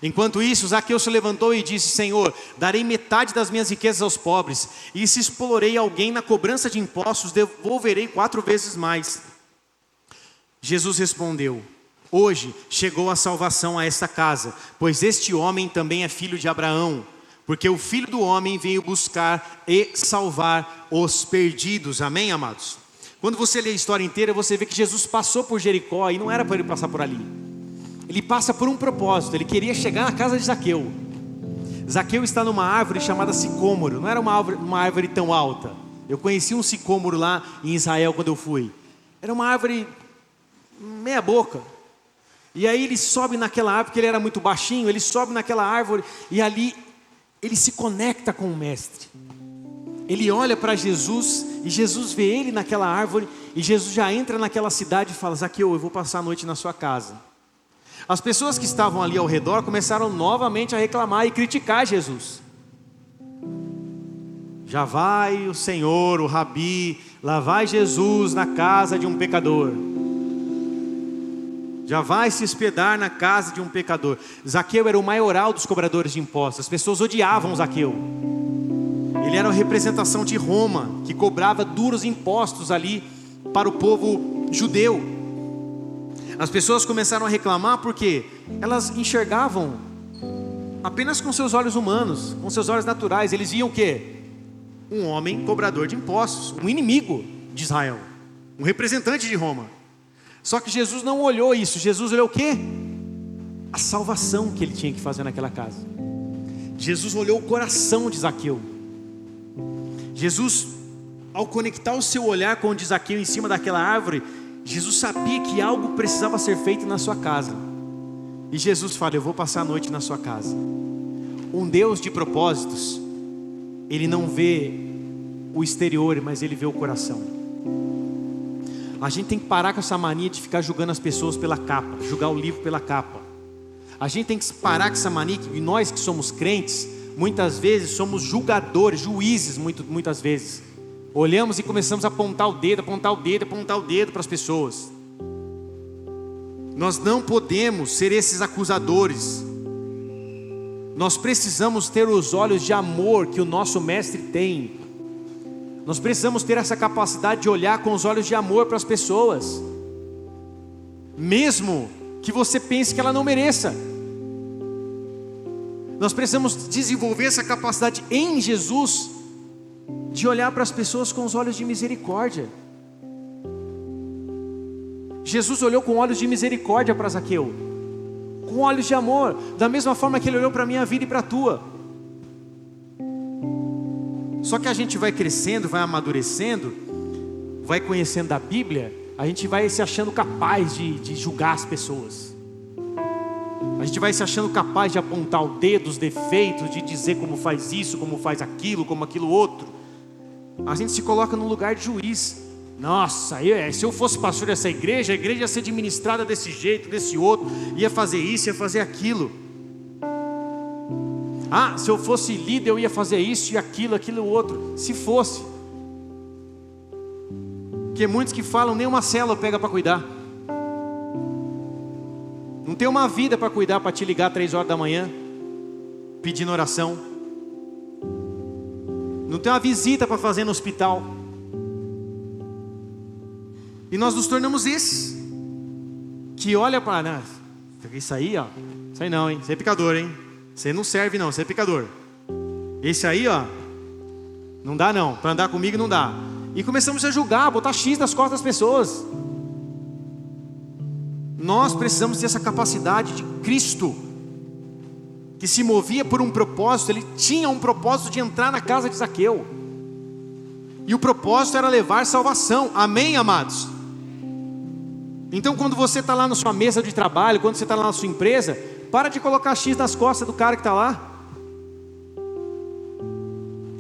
Enquanto isso, Zaqueu se levantou e disse: Senhor, darei metade das minhas riquezas aos pobres, e se explorei alguém na cobrança de impostos, devolverei 4 vezes mais. Jesus respondeu: hoje chegou a salvação a esta casa, pois este homem também é filho de Abraão, porque o Filho do Homem veio buscar e salvar os perdidos. Amém, amados? Quando você lê a história inteira, você vê que Jesus passou por Jericó, e não era para ele passar por ali. Ele passa por um propósito. Ele queria chegar na casa de Zaqueu. Zaqueu está numa árvore chamada sicômoro. Não era uma árvore tão alta. Eu conheci um sicômoro lá em Israel quando eu fui. Era uma árvore meia boca. E aí ele sobe naquela árvore, porque ele era muito baixinho. Ele sobe naquela árvore e ali ele se conecta com o mestre. Ele olha para Jesus e Jesus vê ele naquela árvore. E Jesus já entra naquela cidade e fala: Zaqueu, eu vou passar a noite na sua casa. As pessoas que estavam ali ao redor começaram novamente a reclamar e criticar Jesus. Já vai o Senhor, o Rabi, lá vai Jesus na casa de um pecador. Já vai se hospedar na casa de um pecador. Zaqueu era o maioral dos cobradores de impostos. As pessoas odiavam Zaqueu. Ele era a representação de Roma, que cobrava duros impostos ali para o povo judeu. As pessoas começaram a reclamar porque elas enxergavam apenas com seus olhos humanos, com seus olhos naturais. Eles viam o quê? Um homem cobrador de impostos, um inimigo de Israel, um representante de Roma. Só que Jesus não olhou isso. Jesus olhou o quê? A salvação que ele tinha que fazer naquela casa. Jesus olhou o coração de Zaqueu. Jesus, ao conectar o seu olhar com o de Zaqueu em cima daquela árvore, Jesus sabia que algo precisava ser feito na sua casa. E Jesus fala: eu vou passar a noite na sua casa. Um Deus de propósitos, Ele não vê o exterior, mas Ele vê o coração. A gente tem que parar com essa mania de ficar julgando as pessoas pela capa, julgar o livro pela capa. A gente tem que parar com essa mania que nós que somos crentes, muitas vezes somos julgadores, juízes muitas vezes. Olhamos e começamos a apontar o dedo para as pessoas. Nós não podemos ser esses acusadores. Nós precisamos ter os olhos de amor que o nosso mestre tem. Nós precisamos ter essa capacidade de olhar com os olhos de amor para as pessoas, mesmo que você pense que ela não mereça. Nós precisamos desenvolver essa capacidade em Jesus, de olhar para as pessoas com os olhos de misericórdia. Jesus olhou com olhos de misericórdia para Zaqueu, com olhos de amor, da mesma forma que Ele olhou para a minha vida e para a tua. Só que a gente vai crescendo, vai amadurecendo, vai conhecendo a Bíblia, a gente vai se achando capaz de julgar as pessoas. A gente vai se achando capaz de apontar o dedo, os defeitos, de dizer como faz isso, como faz aquilo, como aquilo outro. A gente se coloca no lugar de juiz. Nossa, se eu fosse pastor dessa igreja, a igreja ia ser administrada desse jeito, desse outro, ia fazer isso, ia fazer aquilo. Ah, se eu fosse líder, eu ia fazer isso e aquilo outro. Se fosse. Porque muitos que falam, nem uma célula pega para cuidar. Não tem uma vida para cuidar, para te ligar 3 horas da manhã, pedindo oração. Não tem uma visita para fazer no hospital. E nós nos tornamos esses que olha para isso aí, ó. Isso aí não, hein? Você é pecador, hein? Você não serve não, você é pecador. Esse aí, ó, não dá não, para andar comigo não dá. E começamos a julgar, botar X nas costas das pessoas. Nós precisamos ter essa capacidade de Cristo, que se movia por um propósito. Ele tinha um propósito de entrar na casa de Zaqueu. E o propósito era levar salvação. Amém, amados? Então quando você está lá na sua mesa de trabalho, quando você está lá na sua empresa, para de colocar X nas costas do cara que está lá.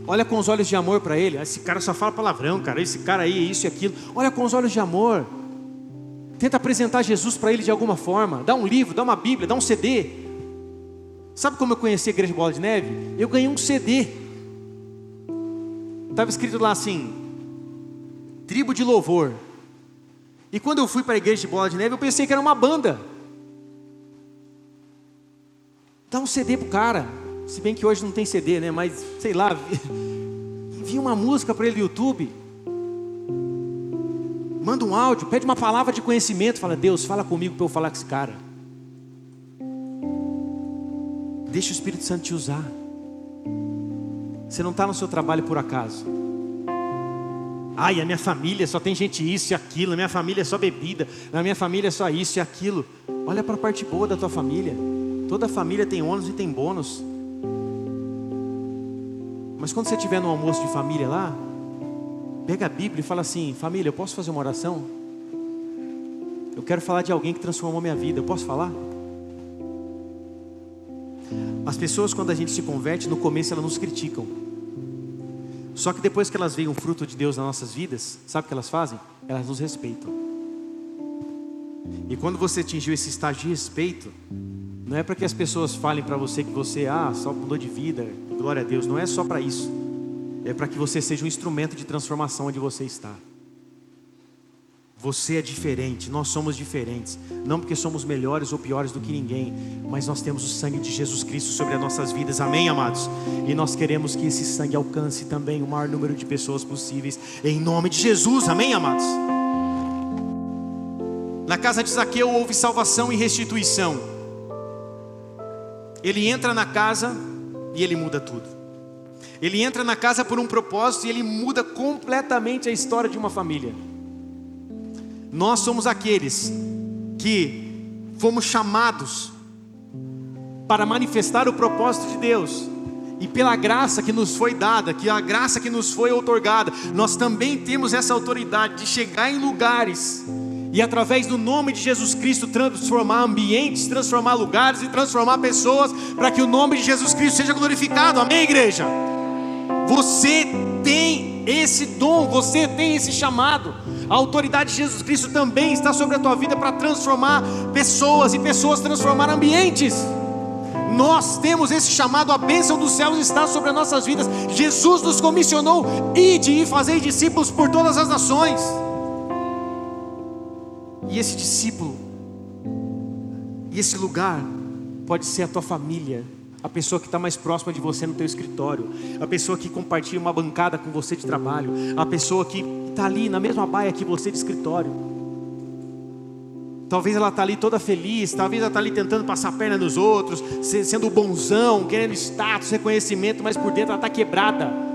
Olha com os olhos de amor para ele. Esse cara só fala palavrão, cara. Esse cara aí é isso e aquilo. Olha com os olhos de amor. Tenta apresentar Jesus para ele de alguma forma. Dá um livro, dá uma Bíblia, dá um CD. Sabe como eu conheci a Igreja Bola de Neve? Eu ganhei um CD. Estava escrito lá assim: Tribo de Louvor. E quando eu fui para a Igreja de Bola de Neve, eu pensei que era uma banda. Dá um CD pro cara. Se bem que hoje não tem CD, né? Mas, sei lá, envia uma música para ele no YouTube. Manda um áudio, pede uma palavra de conhecimento. Fala: Deus, fala comigo para eu falar com esse cara. Deixa o Espírito Santo te usar. Você não está no seu trabalho por acaso. Ai, a minha família só tem gente isso e aquilo. A minha família é só bebida. Na minha família é só isso e aquilo. Olha para a parte boa da tua família. Toda família tem ônus e tem bônus. Mas quando você estiver no almoço de família lá, pega a Bíblia e fala assim: família, eu posso fazer uma oração? Eu quero falar de alguém que transformou minha vida. Eu posso falar? As pessoas, quando a gente se converte, no começo elas nos criticam. Só que depois que elas veem o fruto de Deus nas nossas vidas, sabe o que elas fazem? Elas nos respeitam. E quando você atingiu esse estágio de respeito, não é para que as pessoas falem para você que você só mudou de vida, glória a Deus. Não é só para isso. É para que você seja um instrumento de transformação onde você está. Você é diferente, nós somos diferentes. Não porque somos melhores ou piores do que ninguém, mas nós temos o sangue de Jesus Cristo sobre as nossas vidas. Amém, amados? E nós queremos que esse sangue alcance também o maior número de pessoas possíveis, em nome de Jesus. Amém, amados? Na casa de Zaqueu houve salvação e restituição. Ele entra na casa e ele muda tudo. Ele entra na casa por um propósito e ele muda completamente a história de uma família. Nós somos aqueles que fomos chamados para manifestar o propósito de Deus. E pela graça que nos foi dada, que a graça que nos foi outorgada, nós também temos essa autoridade de chegar em lugares e através do nome de Jesus Cristo transformar ambientes, transformar lugares e transformar pessoas, para que o nome de Jesus Cristo seja glorificado. Amém, igreja? Você tem esse dom, você tem esse chamado. A autoridade de Jesus Cristo também está sobre a tua vida para transformar pessoas e pessoas transformar ambientes. Nós temos esse chamado, a bênção dos céus está sobre as nossas vidas. Jesus nos comissionou: ide e fazei discípulos por todas as nações. E esse discípulo, e esse lugar, pode ser a tua família, a pessoa que está mais próxima de você no teu escritório, a pessoa que compartilha uma bancada com você de trabalho, a pessoa que está ali na mesma baia que você de escritório. Talvez ela está ali toda feliz, talvez ela está ali tentando passar a perna nos outros, sendo bonzão, querendo status, reconhecimento, mas por dentro ela está quebrada.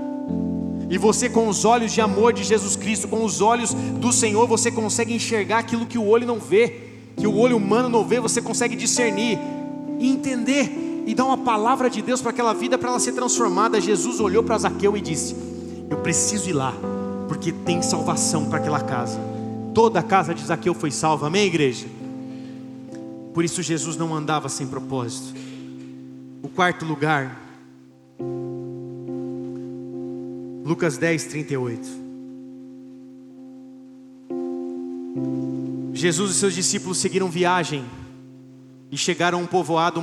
E você, com os olhos de amor de Jesus Cristo, com os olhos do Senhor, você consegue enxergar aquilo que o olho não vê, que o olho humano não vê. Você consegue discernir e entender e dar uma palavra de Deus para aquela vida, para ela ser transformada. Jesus olhou para Zaqueu e disse: eu preciso ir lá, porque tem salvação para aquela casa. Toda a casa de Zaqueu foi salva. Amém, igreja? Por isso Jesus não andava sem propósito. O quarto lugar, Lucas 10, 38. Jesus e seus discípulos seguiram viagem e chegaram a um povoado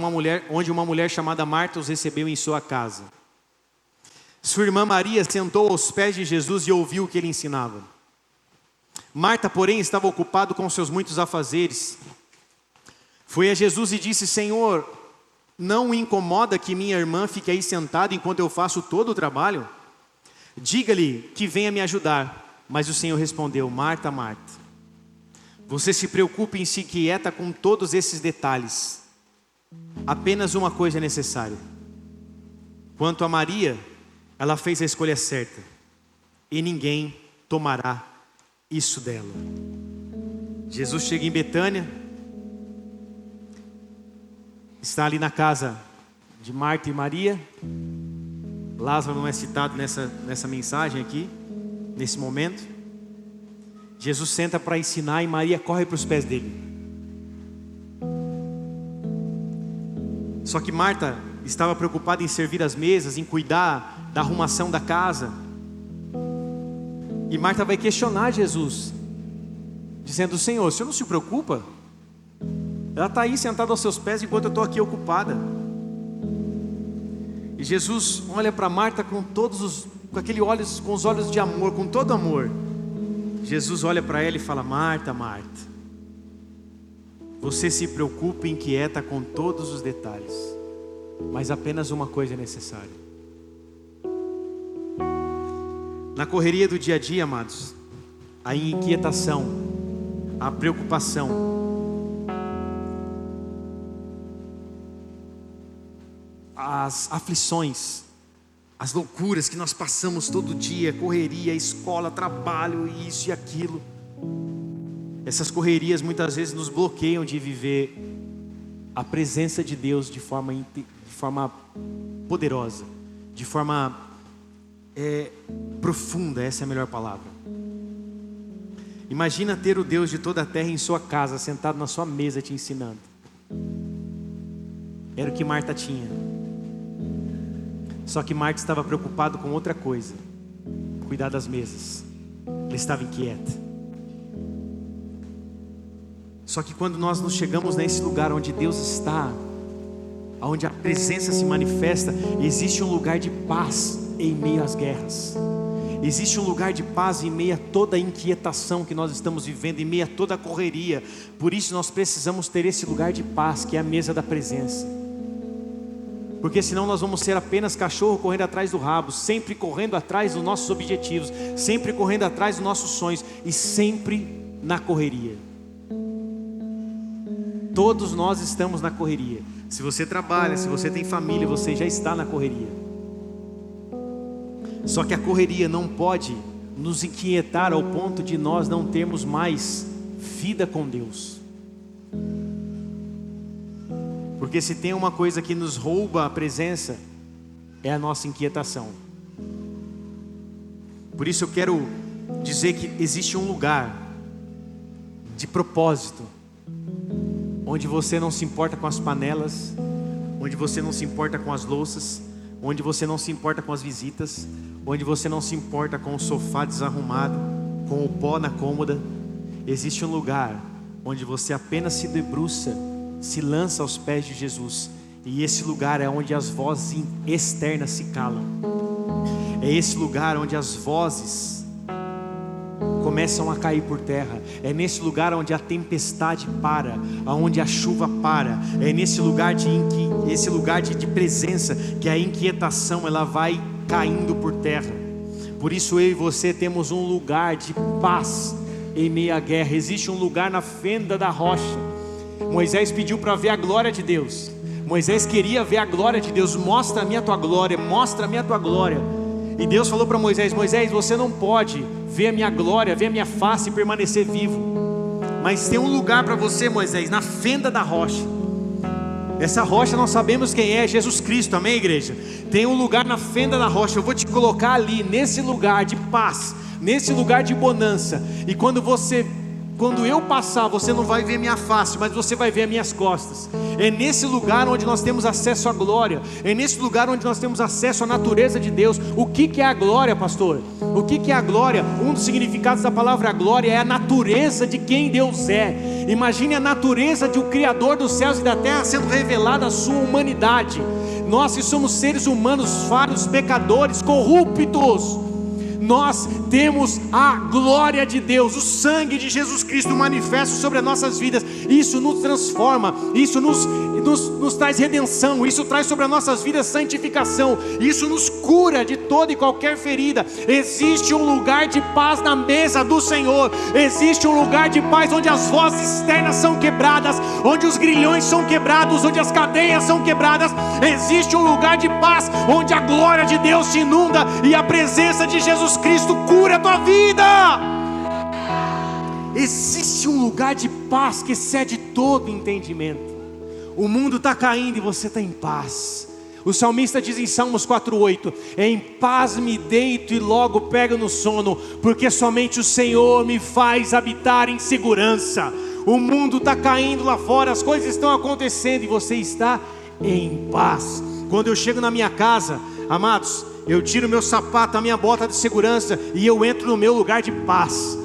onde uma mulher chamada Marta os recebeu em sua casa. Sua irmã Maria sentou aos pés de Jesus e ouviu o que ele ensinava. Marta, porém, estava ocupada com seus muitos afazeres. Foi a Jesus e disse: Senhor, não o incomoda que minha irmã fique aí sentada enquanto eu faço todo o trabalho? Diga-lhe que venha me ajudar. Mas o Senhor respondeu: Marta, Marta, você se preocupa e se inquieta com todos esses detalhes. Apenas uma coisa é necessária. Quanto a Maria, ela fez a escolha certa, e ninguém tomará isso dela. Jesus chega em Betânia, está ali na casa de Marta e Maria. Lázaro não é citado nessa mensagem aqui. Nesse momento, Jesus senta para ensinar e Maria corre para os pés dele. Só que Marta estava preocupada em servir as mesas, em cuidar da arrumação da casa. E Marta vai questionar Jesus, dizendo: Senhor, o Senhor não se preocupa? Ela está aí sentada aos seus pés enquanto eu estou aqui ocupada. E Jesus olha para Marta com os olhos de amor, com todo amor. Jesus olha para ela e fala: Marta, Marta, você se preocupa e inquieta com todos os detalhes, mas apenas uma coisa é necessária. Na correria do dia a dia, amados, a inquietação, a preocupação, as aflições, as loucuras que nós passamos todo dia, correria, escola, trabalho, isso e aquilo, essas correrias muitas vezes nos bloqueiam de viver a presença de Deus de forma poderosa, de forma profunda, essa é a melhor palavra. Imagina ter o Deus de toda a terra em sua casa, sentado na sua mesa te ensinando. Era o que Marta tinha. Só que Marta estava preocupada com outra coisa: cuidar das mesas. Ela estava inquieta. Só que quando nós nos chegamos nesse lugar onde Deus está, onde a presença se manifesta, existe um lugar de paz em meio às guerras. Existe um lugar de paz em meio a toda a inquietação que nós estamos vivendo, em meio a toda a correria. Por isso nós precisamos ter esse lugar de paz, que é a mesa da presença. Porque senão nós vamos ser apenas cachorro correndo atrás do rabo, sempre correndo atrás dos nossos objetivos, sempre correndo atrás dos nossos sonhos e sempre na correria. Todos nós estamos na correria. Se você trabalha, se você tem família, você já está na correria. Só que a correria não pode nos inquietar ao ponto de nós não termos mais vida com Deus. Porque se tem uma coisa que nos rouba a presença, é a nossa inquietação. Por isso eu quero dizer que existe um lugar de propósito, onde você não se importa com as panelas, onde você não se importa com as louças, onde você não se importa com as visitas, onde você não se importa com o sofá desarrumado, com o pó na cômoda. Existe um lugar onde você apenas se debruça, se lança aos pés de Jesus. E esse lugar é onde as vozes externas se calam. É esse lugar onde as vozes começam a cair por terra. É nesse lugar onde a tempestade para, onde a chuva para. É nesse lugar de presença que a inquietação ela vai caindo por terra. Por isso eu e você temos um lugar de paz em meio à guerra. Existe um lugar na fenda da rocha. Moisés pediu para ver a glória de Deus. Moisés queria ver a glória de Deus. Mostra-me a tua glória, mostra-me a tua glória. E Deus falou para Moisés: Moisés, você não pode ver a minha glória, ver a minha face e permanecer vivo. Mas tem um lugar para você, Moisés, na fenda da rocha. Essa rocha nós sabemos quem é, Jesus Cristo, amém, igreja? Tem um lugar na fenda da rocha. Eu vou te colocar ali, nesse lugar de paz, nesse lugar de bonança. E quando eu passar, você não vai ver minha face, mas você vai ver as minhas costas. É nesse lugar onde nós temos acesso à glória. É nesse lugar onde nós temos acesso à natureza de Deus. O que é a glória, pastor? O que é a glória? Um dos significados da palavra glória é a natureza de quem Deus é. Imagine a natureza de o Criador dos céus e da terra sendo revelada à sua humanidade. Nós que somos seres humanos, falhos, pecadores, corruptos, nós temos a glória de Deus, o sangue de Jesus Cristo manifesto sobre as nossas vidas. Isso nos transforma, isso nos traz redenção, isso traz sobre as nossas vidas santificação, isso nos cura de toda e qualquer ferida. Existe um lugar de paz na mesa do Senhor. Existe um lugar de paz onde as vozes externas são quebradas, onde os grilhões são quebrados, onde as cadeias são quebradas. Existe um lugar de paz onde a glória de Deus te inunda e a presença de Jesus Cristo cura a tua vida. Existe um lugar de paz que excede todo entendimento. O mundo está caindo e você está em paz. O salmista diz em Salmos 4:8: em paz me deito e logo pego no sono, porque somente o Senhor me faz habitar em segurança. O mundo está caindo lá fora, as coisas estão acontecendo e você está em paz. Quando eu chego na minha casa, amados, eu tiro meu sapato, a minha bota de segurança e eu entro no meu lugar de paz.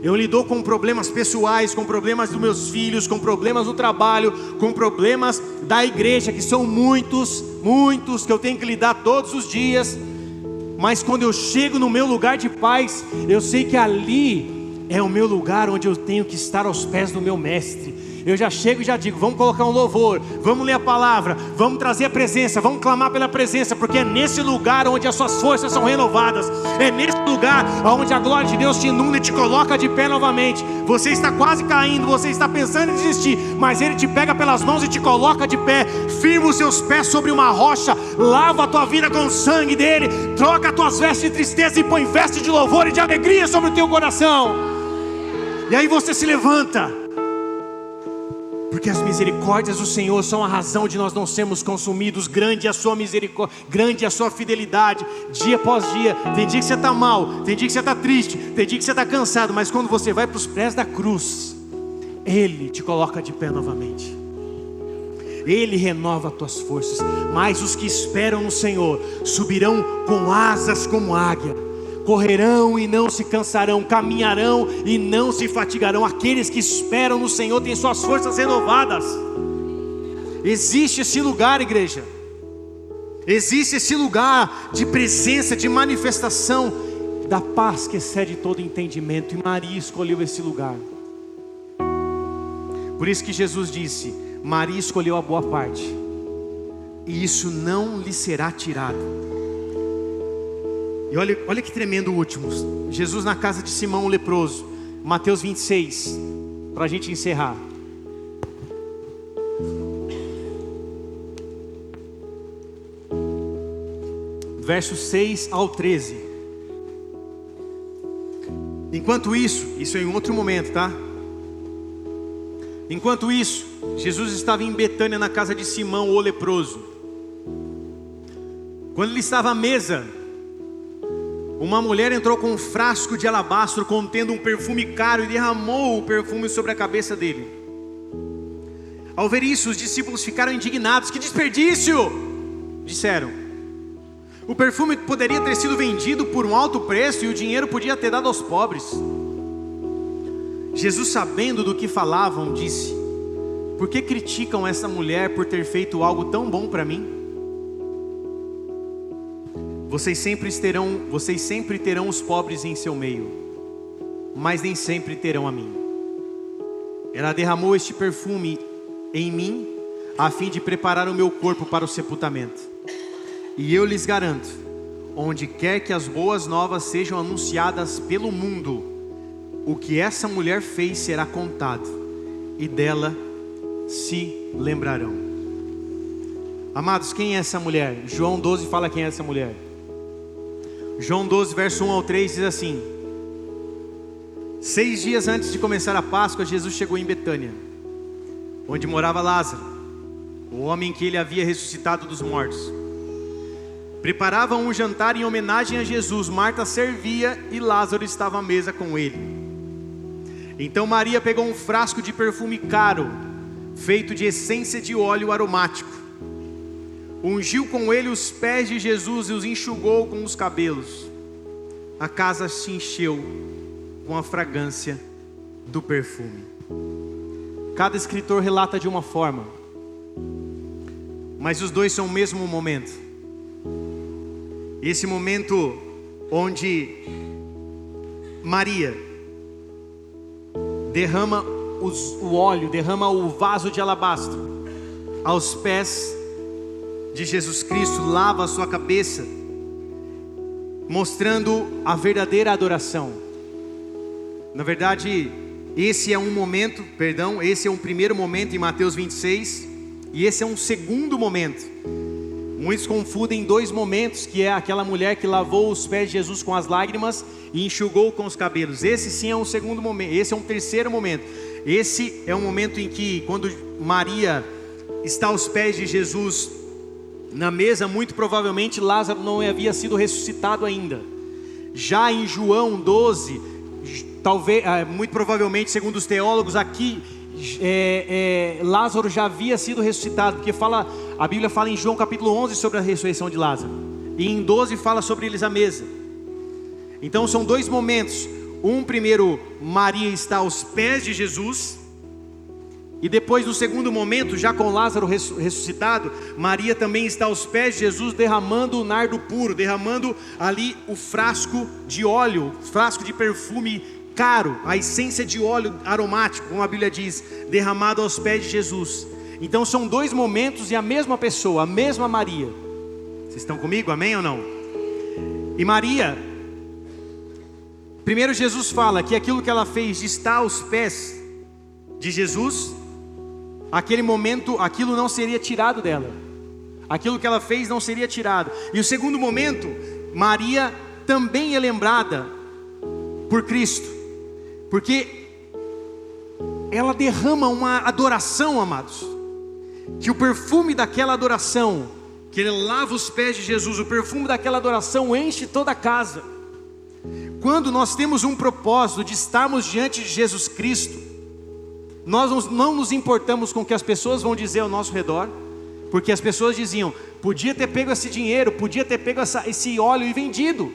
Eu lido com problemas pessoais, com problemas dos meus filhos, com problemas do trabalho, com problemas da igreja, que são muitos, que eu tenho que lidar todos os dias. Mas quando eu chego no meu lugar de paz, eu sei que ali é o meu lugar onde eu tenho que estar aos pés do meu mestre. Eu já chego e já digo: vamos colocar um louvor, vamos ler a palavra, vamos trazer a presença, vamos clamar pela presença, porque é nesse lugar onde as suas forças são renovadas, é nesse lugar onde a glória de Deus te inunda e te coloca de pé novamente. Você está quase caindo, você está pensando em desistir, mas Ele te pega pelas mãos e te coloca de pé, firma os seus pés sobre uma rocha, lava a tua vida com o sangue dEle, troca as tuas vestes de tristeza e põe veste de louvor e de alegria sobre o teu coração. E aí você se levanta, porque as misericórdias do Senhor são a razão de nós não sermos consumidos. Grande é a sua misericórdia, grande é a sua fidelidade, dia após dia. Tem dia que você está mal, tem dia que você está triste, tem dia que você está cansado, mas quando você vai para os pés da cruz, Ele te coloca de pé novamente. Ele renova as tuas forças. Mas os que esperam no Senhor subirão com asas como águia, correrão e não se cansarão, caminharão e não se fatigarão. Aqueles que esperam no Senhor têm suas forças renovadas. Existe esse lugar, igreja. Existe esse lugar de presença, de manifestação da paz que excede todo entendimento. E Maria escolheu esse lugar. Por isso que Jesus disse: Maria escolheu a boa parte, e isso não lhe será tirado. E olha que tremendo o último. Jesus na casa de Simão o leproso, Mateus 26, para a gente encerrar. Versos 6 ao 13. Enquanto isso é em outro momento, tá? Enquanto isso, Jesus estava em Betânia na casa de Simão o leproso. Quando ele estava à mesa, uma mulher entrou com um frasco de alabastro contendo um perfume caro e derramou o perfume sobre a cabeça dele. Ao ver isso, os discípulos ficaram indignados. Que desperdício! Disseram. O perfume poderia ter sido vendido por um alto preço e o dinheiro podia ter dado aos pobres. Jesus, sabendo do que falavam, disse: por que criticam essa mulher por ter feito algo tão bom para mim? Vocês sempre terão os pobres em seu meio, mas nem sempre terão a mim. Ela derramou este perfume em mim, a fim de preparar o meu corpo para o sepultamento. E eu lhes garanto, onde quer que as boas novas sejam anunciadas pelo mundo, o que essa mulher fez será contado, e dela se lembrarão. Amados, quem é essa mulher? João 12 fala quem é essa mulher. João 12, verso 1 ao 3 diz assim: 6 dias antes de começar a Páscoa, Jesus chegou em Betânia, onde morava Lázaro, o homem que ele havia ressuscitado dos mortos. Preparavam um jantar em homenagem a Jesus. Marta servia e Lázaro estava à mesa com ele. Então Maria pegou um frasco de perfume caro, feito de essência de óleo aromático, ungiu com ele os pés de Jesus e os enxugou com os cabelos. A casa se encheu com a fragrância do perfume. Cada escritor relata de uma forma, mas os dois são o mesmo momento. Esse momento onde Maria derrama o óleo, derrama o vaso de alabastro aos pés de Jesus Cristo, lava a sua cabeça, mostrando a verdadeira adoração. Na verdade, esse é um primeiro momento em Mateus 26, e esse é um segundo momento. Muitos confundem dois momentos, que é aquela mulher que lavou os pés de Jesus com as lágrimas e enxugou com os cabelos. Esse sim é um segundo momento, esse é um terceiro momento. Esse é um momento em que, quando Maria está aos pés de Jesus, Na mesa, muito provavelmente, Lázaro não havia sido ressuscitado ainda. Já em João 12, talvez, muito provavelmente, segundo os teólogos aqui, Lázaro já havia sido ressuscitado, porque a Bíblia fala em João capítulo 11 sobre a ressurreição de Lázaro, e em 12 fala sobre eles à mesa. Então são dois momentos. Primeiro, Maria está aos pés de Jesus, e depois, no segundo momento, já com Lázaro ressuscitado, Maria também está aos pés de Jesus, derramando o nardo puro, derramando ali o frasco de óleo, frasco de perfume caro, a essência de óleo aromático, como a Bíblia diz, derramado aos pés de Jesus. Então são dois momentos e a mesma pessoa, a mesma Maria. Vocês estão comigo? Amém ou não? E Maria, primeiro Jesus fala que aquilo que ela fez de estar aos pés de Jesus, aquele momento, aquilo não seria tirado dela. Aquilo que ela fez não seria tirado. E o segundo momento, Maria também é lembrada por Cristo, porque ela derrama uma adoração, amados, que o perfume daquela adoração, que ele lava os pés de Jesus, o perfume daquela adoração enche toda a casa. Quando nós temos um propósito de estarmos diante de Jesus Cristo, nós não nos importamos com o que as pessoas vão dizer ao nosso redor, porque as pessoas diziam, podia ter pego esse dinheiro, podia ter pego esse óleo e vendido.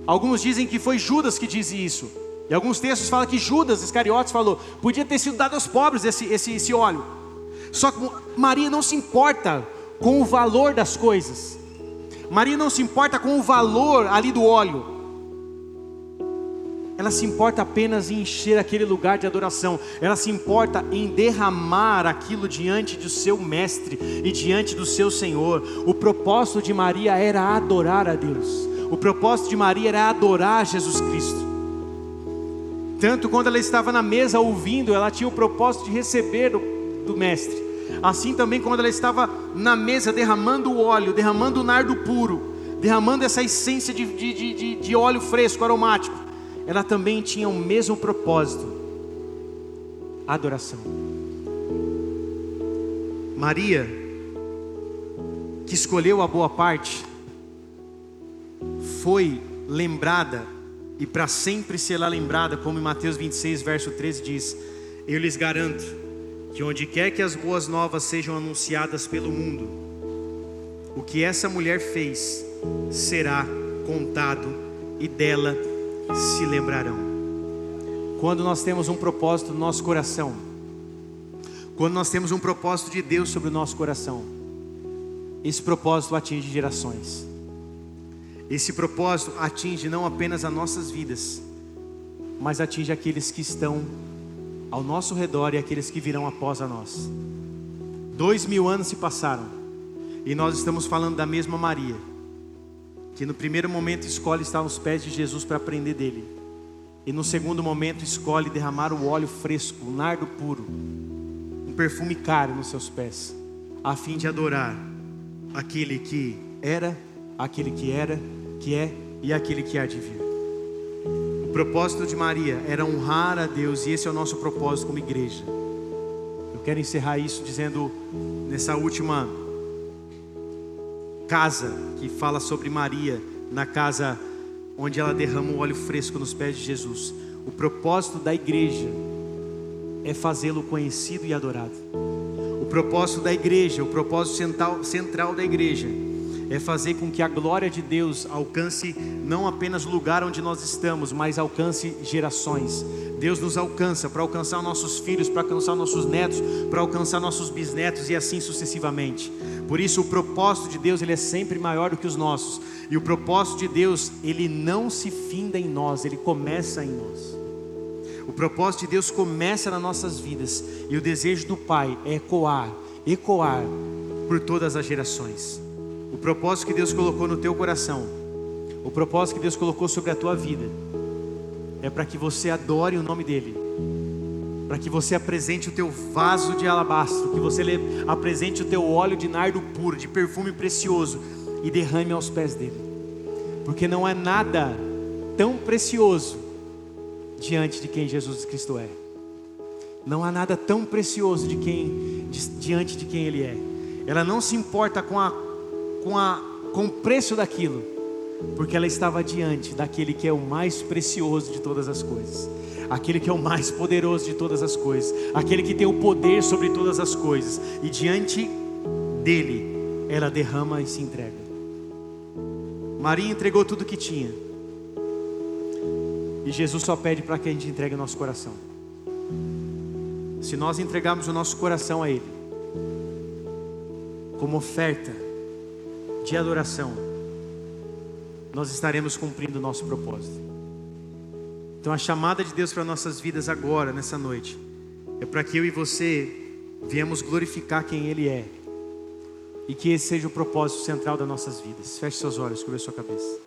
Alguns dizem que foi Judas que disse isso, e alguns textos falam que Judas Iscariotes falou, podia ter sido dado aos pobres esse óleo. Só que Maria não se importa com o valor das coisas, Maria não se importa com o valor ali do óleo, ela se importa apenas em encher aquele lugar de adoração. Ela se importa em derramar aquilo diante do seu mestre e diante do seu Senhor. O propósito de Maria era adorar a Deus. O propósito de Maria era adorar Jesus Cristo. Tanto quando ela estava na mesa ouvindo, ela tinha o propósito de receber do mestre. Assim também quando ela estava na mesa derramando o óleo, derramando o nardo puro, derramando essa essência de óleo fresco, aromático, ela também tinha o mesmo propósito, a adoração. Maria, que escolheu a boa parte, foi lembrada, e para sempre será lembrada, como em Mateus 26, verso 13 diz, eu lhes garanto, que onde quer que as boas novas sejam anunciadas pelo mundo, o que essa mulher fez, será contado, e dela se lembrarão. Quando nós temos um propósito no nosso coração, quando nós temos um propósito de Deus sobre o nosso coração, esse propósito atinge gerações. Esse propósito atinge não apenas as nossas vidas, mas atinge aqueles que estão ao nosso redor e aqueles que virão após a nós. 2000 anos se passaram e nós estamos falando da mesma Maria, que no primeiro momento escolhe estar aos pés de Jesus para aprender dele, e no segundo momento escolhe derramar o óleo fresco, o nardo puro, um perfume caro nos seus pés, a fim de adorar aquele que era, aquele que era, que é e aquele que há de vir. O propósito de Maria era honrar a Deus, e esse é o nosso propósito como igreja. Eu quero encerrar isso dizendo, nessa última casa que fala sobre Maria, na casa onde ela derrama o óleo fresco nos pés de Jesus, o propósito da igreja é fazê-lo conhecido e adorado. O propósito da igreja, o propósito central da igreja é fazer com que a glória de Deus alcance não apenas o lugar onde nós estamos, mas alcance gerações. Deus nos alcança para alcançar nossos filhos, para alcançar nossos netos, para alcançar nossos bisnetos e assim sucessivamente. Por isso o propósito de Deus, ele é sempre maior do que os nossos. E o propósito de Deus, ele não se finda em nós, ele começa em nós. O propósito de Deus começa nas nossas vidas, e o desejo do Pai é ecoar por todas as gerações. O propósito que Deus colocou no teu coração, o propósito que Deus colocou sobre a tua vida, é para que você adore o nome dEle, para que você apresente o teu vaso de alabastro, que você apresente o teu óleo de nardo puro, de perfume precioso, e derrame aos pés dEle, porque não há nada tão precioso diante de quem Jesus Cristo é. Não há nada tão precioso diante de quem Ele é. Ela não se importa com com o preço daquilo, porque ela estava diante daquele que é o mais precioso de todas as coisas, aquele que é o mais poderoso de todas as coisas, aquele que tem o poder sobre todas as coisas, e diante dele ela derrama e se entrega. Maria entregou tudo o que tinha, e Jesus só pede para que a gente entregue o nosso coração. Se nós entregarmos o nosso coração a Ele, como oferta de adoração, nós estaremos cumprindo o nosso propósito. Então a chamada de Deus para nossas vidas agora, nessa noite, é para que eu e você viemos glorificar quem Ele é, e que esse seja o propósito central das nossas vidas. Feche seus olhos, cubra sua cabeça.